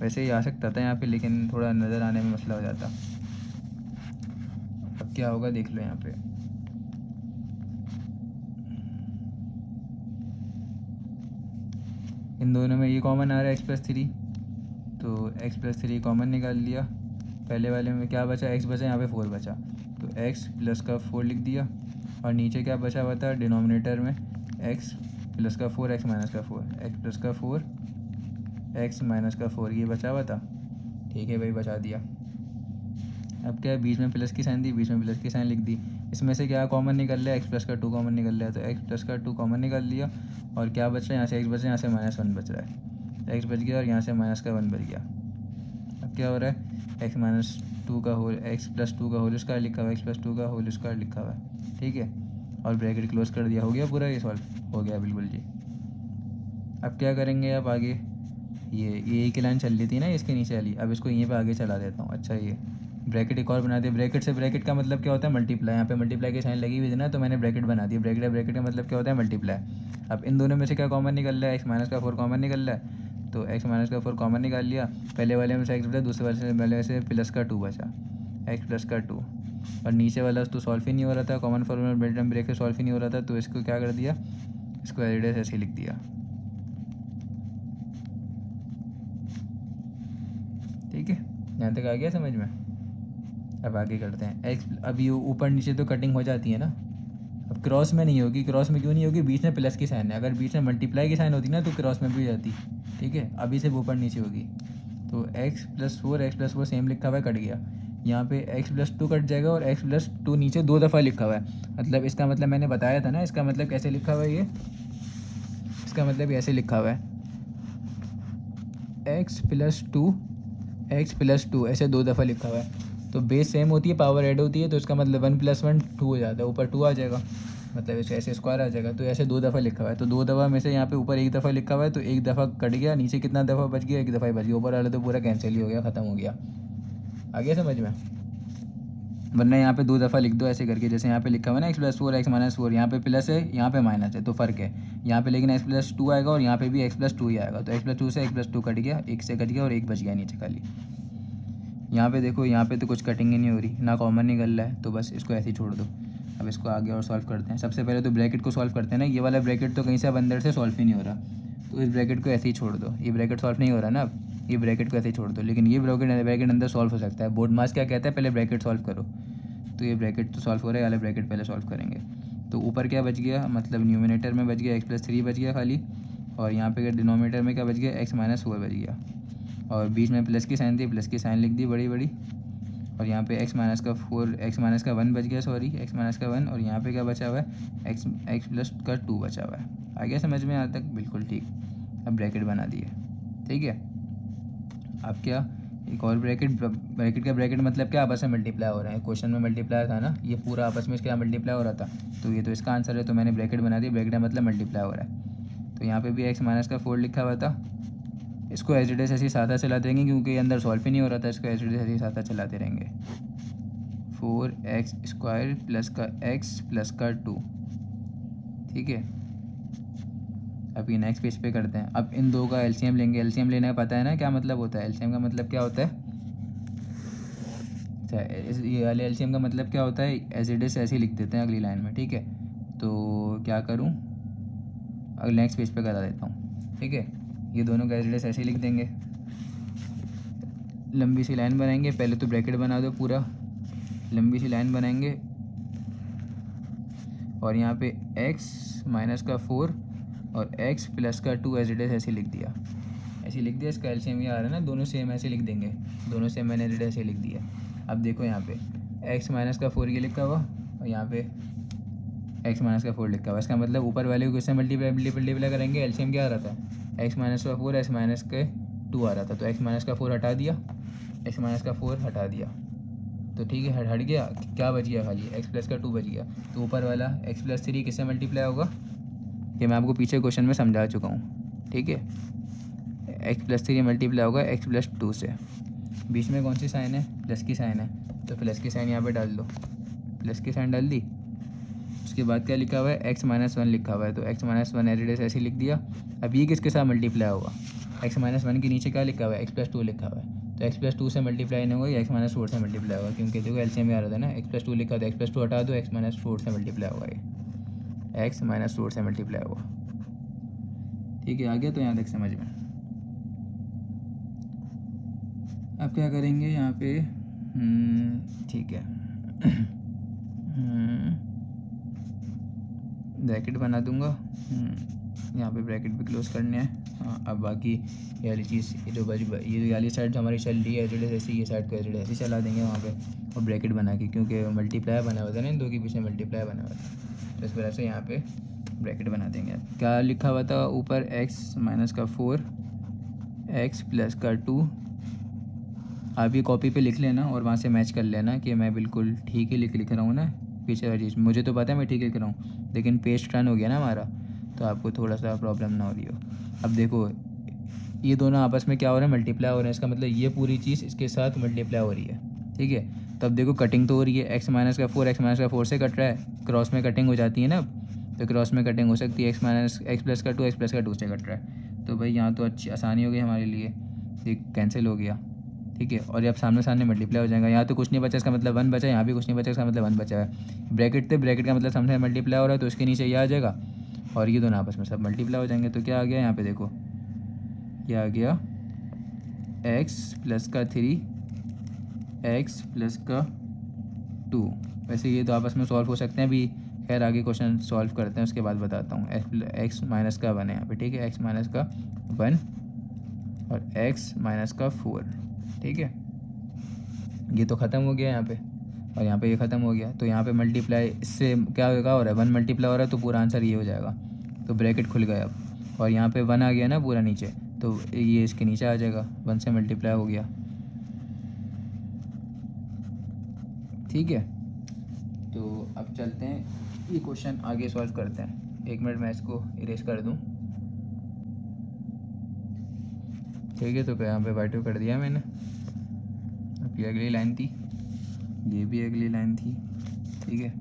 वैसे ही आ सकता था यहाँ पे, लेकिन थोड़ा नज़र आने में मसला हो जाता। अब क्या होगा देख लो यहाँ पे। इन दोनों में ये कॉमन आ रहा है x+3, तो x+3 कॉमन निकाल लिया। पहले वाले में क्या बचा, x बचा, यहाँ पे 4 बचा, तो x प्लस का 4 लिख दिया। और नीचे क्या बचा हुआ था डिनोमिनेटर में, x प्लस का 4 x माइनस का 4, x प्लस का 4 x माइनस का 4, ये बचा हुआ था, ठीक है भाई, बचा दिया। अब क्या है, बीच में प्लस की साइन दी, बीच में प्लस की साइन लिख दी। इसमें से क्या कॉमन निकल रहा है, x प्लस का 2 कॉमन निकल रहा है, तो x प्लस का 2 कॉमन निकाल लिया। और क्या बच रहा है, यहाँ से x बच रहा है, यहाँ से -1 बच रहा है, x बच गया, और यहाँ से -1 बच गया। अब क्या हो रहा है, x - 2 का होल, x + 2 का होल स्क्वायर लिखा हुआ है, x + 2 का होल स्क्वायर लिखा हुआ है, ठीक है। और ब्रैकेट क्लोज कर दिया, हो गया पूरा, ये सॉल्व हो गया बिल्कुल जी। अब क्या करेंगे, अब आगे ये एक लाइन चल रही थी ना इसके नीचे वाली, अब इसको यहीं पे आगे चला देता हूँ। अच्छा, ये ब्रैकेट एक और बना दिया। ब्रैकेट से ब्रैकेट का मतलब क्या होता है, मल्टीप्लाई। यहाँ पे मल्टीप्लाई की साइन लगी हुई थी ना, तो मैंने ब्रैकेट बना दिया। ब्रैकेट का मतलब क्या होता है, मल्टीप्लाई। अब इन दोनों में से क्या कॉमन निकल रहा है, x माइनस का 4 कॉमन निकल रहा है, तो x माइनस का 4 कॉमन निकाल लिया। पहले वाले में से x बचा, दूसरे वाले से प्लस का 2 बचा, x प्लस का 2। और नीचे वाला तो सॉल्व ही नहीं हो रहा था, common formula middle term break से सॉल्व ही नहीं हो रहा था, तो इसको क्या कर दिया, इसको एज इट इज ऐसे लिख दिया, ठीक है। यहाँ तक आ गया समझ में। अब आगे करते हैं x। अब ये ऊपर नीचे तो कटिंग हो जाती है ना, अब क्रॉस में नहीं होगी। क्रॉस में क्यों नहीं होगी, बीच में प्लस की साइन है, अगर बीच में मल्टीप्लाई की साइन होती ना तो क्रॉस में भी हो जाती, ठीक है। अभी सिर्फ ऊपर नीचे होगी। तो x + 4 सेम लिखा हुआ है, कट गया। यहाँ पे x + 2 कट जाएगा, और x + 2 नीचे 2 दफ़ा लिखा हुआ है। मतलब इसका मतलब मैंने बताया था ना, इसका मतलब कैसे लिखा हुआ है ये, इसका मतलब ऐसे लिखा हुआ है, x + 2 ऐसे 2 दफ़ा लिखा हुआ है। तो बेस सेम होती है, पावर ऐड होती है, तो इसका मतलब 1 + 1 2 हो जाता है, ऊपर 2 आ जाएगा, मतलब ऐसे स्क्वायर आ जाएगा। तो ऐसे 2 दफ़ा लिखा हुआ है, तो 2 दफ़ा में से यहाँ पे ऊपर 1 दफ़ा लिखा हुआ है, तो 1 दफ़ा कट गया, नीचे कितना दफ़ा बच गया, 1 दफ़ा ही बच गया, ऊपर वाला तो पूरा कैंसिल ही हो गया, ख़त्म हो गया। आ गया समझ में। वरना यहाँ पे 2 दफ़ा लिख दो ऐसे करके, जैसे यहाँ पे लिखा हुआ है ना x + 4 x - 4, यहाँ पे प्लस है, यहाँ पे माइनस है, तो फ़र्क है यहाँ पे, लेकिन x + 2 आएगा, और यहाँ पे भी x + 2 ही आएगा। तो x + 2 से x + 2 कट गया, 1 से कट गया, और 1 बच गया नीचे खाली। यहाँ पे देखो, यहाँ पे तो कुछ कटिंग ही नहीं हो रही, ना कॉमन निकल रहा है, तो बस इसको ऐसे ही छोड़ दो। अब इसको आगे और सॉल्व करते हैं। सबसे पहले तो ब्रैकेट को सॉल्व करते हैं ना। ये वाला ब्रैकेट तो कहीं से अब अंदर से सॉल्व ही नहीं हो रहा, तो इस ब्रैकेट को ऐसे ही छोड़ दो। ये ब्रैकेट सॉल्व नहीं हो रहा ना, अब ये ब्रैकेट को ऐसे ही छोड़ दो। लेकिन ये ब्रैकेट अंदर सॉल्व हो सकता है। बोर्ड मास क्या कहता है, पहले ब्रैकेट सॉल्व करो। तो ये ब्रैकेट तो सॉल्व हो रहा है, वाला ब्रैकेट पहले सॉल्व करेंगे। तो ऊपर क्या बच गया, मतलब न्यूमिनेटर में बच गया x+3 बच गया खाली, और यहाँ पे डिनोमिनेटर में क्या बच गया, x-4 बच गया, और बीच में प्लस की साइन थी, प्लस की साइन लिख दी बड़ी बड़ी, और यहाँ पे x-1 बच गया, सॉरी x-1, और यहाँ पे क्या बचा हुआ है, x+2 बचा हुआ है। आ गया समझ में यहाँ तक, बिल्कुल ठीक। अब ब्रैकेट बना दिए, ठीक है। अब क्या, एक और ब्रैकेट का ब्रैकेट मतलब क्या, आपस में मल्टीप्लाई हो रहे हैं। क्वेश्चन में मल्टीप्लाई था ना, ये पूरा आपस में इसका मल्टीप्लाई हो रहा था, तो ये तो इसका आंसर है, तो मैंने ब्रैकेट बना दिया। ब्रैकेट मतलब मल्टीप्लाई हो रहा है। तो यहाँ पे भी x-4 लिखा हुआ था, इसको एज इट इज ऐसे सादा चलाते रहेंगे क्योंकि ये अंदर सॉल्व ही नहीं हो रहा था। इसको एज इट इज ऐसे सादा चलाते रहेंगे। 4x² प्लस का x प्लस का 2, ठीक है। अब ये नेक्स्ट पेज पे करते हैं। अब इन दो का एलसीएम लेंगे। एलसीएम लेने का पता है ना क्या मतलब होता है, एलसीएम का मतलब क्या होता है। अच्छा, ये वाले एलसीएम का मतलब क्या होता है, एज इट इज ऐसे ही लिख देते हैं अगली लाइन में, ठीक है। तो क्या करूँ, अगले नेक्स्ट पेज पे करा देता हूँ, ठीक है। ये दोनों का एज इट इज ऐसे ही लिख देंगे। लंबी सी लाइन बनाएंगे, पहले तो ब्रैकेट बना दो पूरा, लंबी सी लाइन बनाएंगे, और यहाँ पे x-4 और x प्लस का 2 एज इट इज ऐसे लिख दिया, ऐसे लिख दिया। इसका एलसीएम ये आ रहा है ना, दोनों सेम ऐसे लिख देंगे, दोनों सेम मैंने एज इट इज ऐसे लिख दिया। अब देखो यहाँ पे x-4 ये लिखा हुआ, और यहाँ पे x-4 लिखा हुआ। इसका मतलब ऊपर वाले को इससे मल्टीप्लाई करेंगे। एलसीएम क्या आ रहा था, x-4 x-2 आ रहा था, तो x-4 हटा दिया, x-4 हटा दिया, तो ठीक है, हट गया। क्या बच गया, खाली x प्लस का 2 बच गया। तो ऊपर वाला x+3 किससे मल्टीप्लाई होगा, ये मैं आपको पीछे क्वेश्चन में समझा चुका हूँ, ठीक है। x+3 मल्टीप्लाई होगा x+2 से। बीच में कौन सी साइन है, प्लस की साइन है, तो प्लस की साइन यहाँ पे डाल दो, प्लस की साइन डाल दी। उसके बाद क्या लिखा हुआ है, x-1 लिखा हुआ है, तो x-1 एज इट इज ऐसे लिख दिया। अब ये किसके साथ मल्टीप्लाई होगा, x-1 के नीचे क्या लिखा हुआ है, x+2 लिखा हुआ है, तो x+2 से मल्टीप्लाई नहीं होगा, ये x-4 से मल्टीप्लाई होगा, क्योंकि देखो एलसीएम में आ रहा था ना, x+2 लिखा था, x+2 हटा दो, x-4 से मल्टीप्लाई होगा, ये x-4 से मल्टीप्लाई होगा, ठीक है। आ गया तो यहाँ तक समझ में। अब क्या करेंगे यहाँ पे, ठीक है, ब्रैकेट बना दूंगा, यहाँ पे ब्रैकेट भी क्लोज करने हैं। हाँ, अब बाकी ये वाली चीज़, ये वाली साइड जो हमारी चल रही है एज ऐसे, ये साइड को एज ऐसे चला देंगे वहाँ पे, और ब्रैकेट बना के, क्योंकि मल्टीप्लाई बना हुआ था ना, इन दो के पीछे मल्टीप्लाई बना हुआ था, तो इस वजह से यहाँ पे ब्रैकेट बना देंगे। क्या लिखा हुआ था ऊपर, x-4 x प्लस का 2। आप ये कॉपी पे लिख लेना और वहाँ से मैच कर लेना कि मैं बिल्कुल ठीक ही लिख रहा हूँ ना। पीछे वाली चीज़ मुझे तो पता है मैं ठीक लिख रहा हूँ, लेकिन पेज टर्न हो गया ना हमारा, तो आपको थोड़ा सा प्रॉब्लम ना हो रही हो। अब देखो ये दोनों आपस में क्या हो रहा है, मल्टीप्लाई हो रहे हैं। इसका मतलब ये पूरी चीज़ इसके साथ मल्टीप्लाई हो रही है, ठीक है। तब देखो कटिंग तो हो रही है, x-4 से कट रहा है, क्रॉस में कटिंग हो जाती है ना, तो क्रॉस में कटिंग हो सकती है, x प्लस का 2 से कट रहा है। तो भाई यहाँ तो अच्छी आसानी हो गई हमारे लिए, ये कैंसिल हो गया, ठीक है। और ये अब सामने सामने मल्टीप्लाई हो जाएगा। यहाँ तो कुछ नहीं बचा, इसका मतलब 1 बचा, यहाँ भी कुछ नहीं बचा, इसका मतलब 1 बचा है। ब्रैकेट थे, ब्रैकेट का मतलब सामने मल्टीप्लाई हो रहा है, तो उसके नीचे ये आ जाएगा, और ये दोनों आपस में सब मल्टीप्लाई हो जाएंगे। तो क्या आ गया यहाँ पे देखो, क्या आ गया, x प्लस का 3 x प्लस का 2। वैसे ये तो आपस में सॉल्व हो सकते हैं अभी, खैर आगे क्वेश्चन सॉल्व करते हैं उसके बाद बताता हूँ। x माइनस का 1 है यहाँ पे, ठीक है, x माइनस का 1 और x माइनस का 4, ठीक है। ये तो ख़त्म हो गया यहाँ पे, और यहाँ पे ये ख़त्म हो गया। तो यहाँ पे मल्टीप्लाई इससे क्या हो रहा है, 1 मल्टीप्लाई हो रहा है, तो पूरा आंसर ये हो जाएगा। तो ब्रैकेट खुल गया अब, और यहाँ पे 1 आ गया ना पूरा नीचे, तो ये इसके नीचे आ जाएगा, 1 से मल्टीप्लाई हो गया, ठीक है। तो अब चलते हैं, ये क्वेश्चन आगे सॉल्व करते हैं। 1 मिनट मैं इसको इरेज कर दूँ, ठीक है। तो यहाँ पे वाइट कर दिया मैंने। अब ये अगली लाइन थी, ये भी अगली लाइन थी, ठीक है।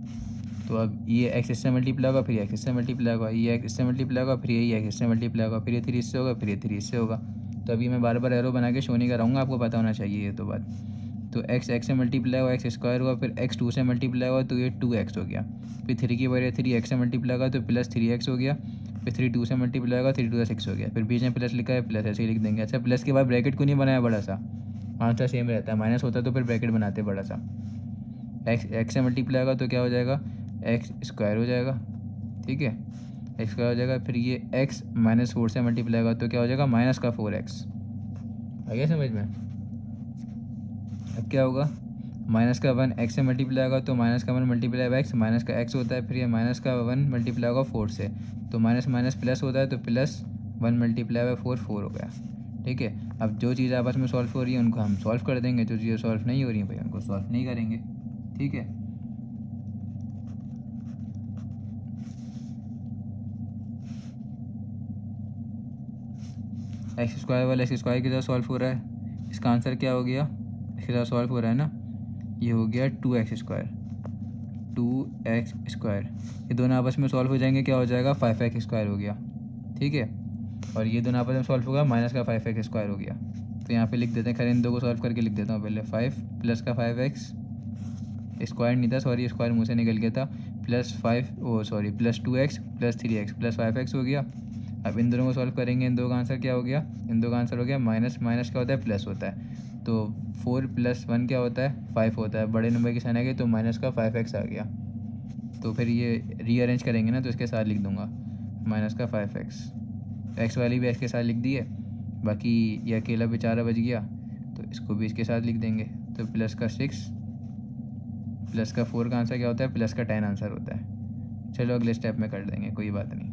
तो अब ये x इससे मल्टीप्लाई होगा, फिर x इससे मल्टीप्लाई होगा, ये x इससे मल्टीप्लाई होगा, फिर ये x इससे मल्टीप्लाई होगा, फिर ये 3 इससे होगा, फिर ये 3 इससे होगा। तो अभी मैं बार बार एरो बना के शो नहीं कराऊंगा, आपको पता होना चाहिए ये तो बात। तो x से मल्टीप्लाई हुआ x स्क्वायर हुआ, फिर x 2 से मल्टीप्लाई हुआ तो ये 2x हो गया, फिर 3 की वजह 3x से मल्टीप्लाई होगा तो प्लस 3x हो गया, फिर 3 2 से मल्टीप्लाई होगा 3 2 6 हो गया, फिर बीच में प्लस लिखा है प्लस ऐसे ही लिख देंगे। अच्छा प्लस के बाद ब्रैकेट को नहीं बनाया बड़ा सा, आंसर सेम रहता है, माइनस होता तो फिर ब्रैकेट बनाते बड़ा सा। x से मल्टीप्लाई होगा तो क्या हो जाएगा x स्क्वायर हो जाएगा, ठीक है, x स्क्वायर हो जाएगा, फिर ये x -4 से मल्टीप्लाई होगा तो क्या हो जाएगा माइनस का 4x। आ गया समझ में? अब क्या होगा, माइनस का 1 x से मल्टीप्लाई होगा तो माइनस का 1 मल्टीप्लाई बाय x, माइनस का x होता है, फिर ये माइनस का 1 मल्टीप्लाई होगा 4 से, तो माइनस माइनस प्लस होता है तो प्लस 1 मल्टीप्लाई बाय 4 4 हो गया, ठीक है। अब जो चीज़ आपस में सॉल्व हो रही है उनको हम सॉल्व कर देंगे, जो चीज़ें सॉल्व नहीं हो रही हैं भाई उनको सॉल्व नहीं करेंगे, ठीक है। एक्स स्क्वायर वाला एक्स स्क्वायर के साथ सॉल्व हो रहा है, इसका आंसर क्या हो गया, इसके साथ सॉल्व हो रहा है ना, ये हो गया 2x स्क्वायर, 2x स्क्वायर, ये दोनों आपस में सॉल्व हो जाएंगे, क्या हो जाएगा 5x स्क्वायर हो गया, ठीक है। और ये दोनों आपस में सॉल्व होगा माइनस का 5x स्क्वायर हो गया, तो यहाँ पे लिख देते हैं, खैर इन दो को सॉल्व करके लिख देता हूँ पहले, 5 प्लस का 5x स्क्वायर नहीं था, सॉरी स्क्वायर मुँह से निकल गया था, plus 2x plus 3x plus 5x हो गया। अब इन दोनों को सॉल्व करेंगे, इन दो का आंसर क्या हो गया, इन दो का आंसर हो गया माइनस माइनस क्या होता है प्लस होता है, तो 4 + 1 क्या होता है 5 होता है, बड़े नंबर की साइन आ गई तो माइनस का 5x आ गया, तो फिर ये रीअरेंज करेंगे ना तो इसके साथ लिख दूंगा माइनस का 5x, x वाली भी x के साथ लिख दी है, बाकी ये अकेला बेचारा बच गया तो इसको भी इसके साथ लिख देंगे, तो प्लस का 6 प्लस का 4 का आंसर क्या होता है प्लस का 10 आंसर होता है। चलो अगले स्टेप में कर देंगे, कोई बात नहीं,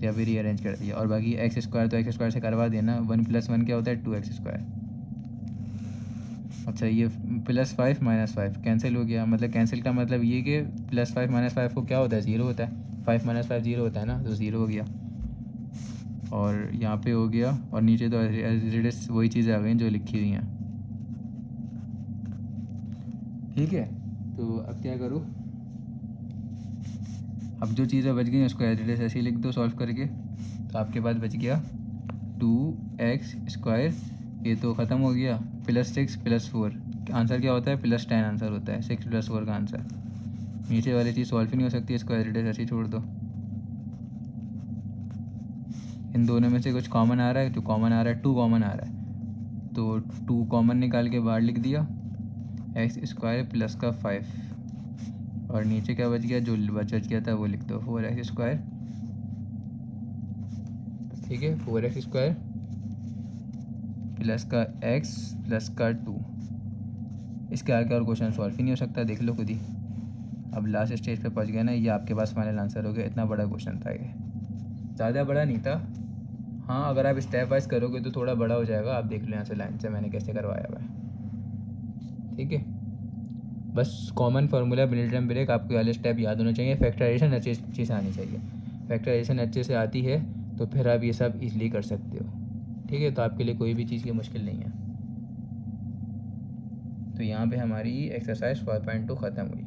या भी रीअरेंज कर दिया, और बाकी एक्स स्क्वायर तो एक्स स्क्वायर से करवा देना, 1 + 1 क्या होता है 2x स्क्वायर। अच्छा ये +5 - 5 कैंसिल हो गया, मतलब कैंसिल का मतलब ये कि +5 - 5 को क्या होता है 0 होता है, 5 - 5 0 होता है ना, तो 0 हो गया, और यहाँ पे हो गया, और नीचे तो वही चीज़ें आ गई जो लिखी हुई हैं, ठीक है। तो अब क्या करूँ, अब जो चीज़ें बच गई उसको एज इट इज़ ऐसे ही लिख दो सॉल्व करके, तो आपके पास बच गया 2x स्क्वायर, ये तो ख़त्म हो गया, +6 + 4 आंसर क्या होता है +10 आंसर होता है, 6 + 4 का आंसर। नीचे वाली चीज़ सॉल्व ही नहीं हो सकती, इसको एज इट इज़ ऐसे ही छोड़ दो। इन दोनों में से कुछ कॉमन आ रहा है, जो कॉमन आ रहा है 2 कॉमन आ रहा है, तो 2 कॉमन निकाल के बाहर लिख दिया, x स्क्वायर प्लस का 5, और नीचे क्या बच गया, जो बच गया था वो लिख दो 4x स्क्वायर, ठीक है, 4x स्क्वायर प्लस का x प्लस का 2, इसके आगे और क्वेश्चन सॉल्व ही नहीं हो सकता, देख लो खुद ही। अब लास्ट स्टेज पे पहुंच गया ना, ये आपके पास फाइनल आंसर हो गया, इतना बड़ा क्वेश्चन था ये, ज़्यादा बड़ा नहीं था। हाँ अगर आप स्टेप वाइज करोगे तो थोड़ा बड़ा हो जाएगा, आप देख लो यहाँ से लाइन से मैंने कैसे करवाया हुआ है, ठीक है। बस कॉमन फार्मूला मिलिटम ब्रेक आपके वाले स्टेप याद होने चाहिए, फैक्टराइजेशन अच्छे से आनी चाहिए, फैक्टराइजेशन अच्छे से आती है तो फिर आप ये सब इजली कर सकते हो, ठीक है। तो आपके लिए कोई भी चीज़ की मुश्किल नहीं है। तो यहाँ पे हमारी एक्सरसाइज 4.2 ख़त्म हुई।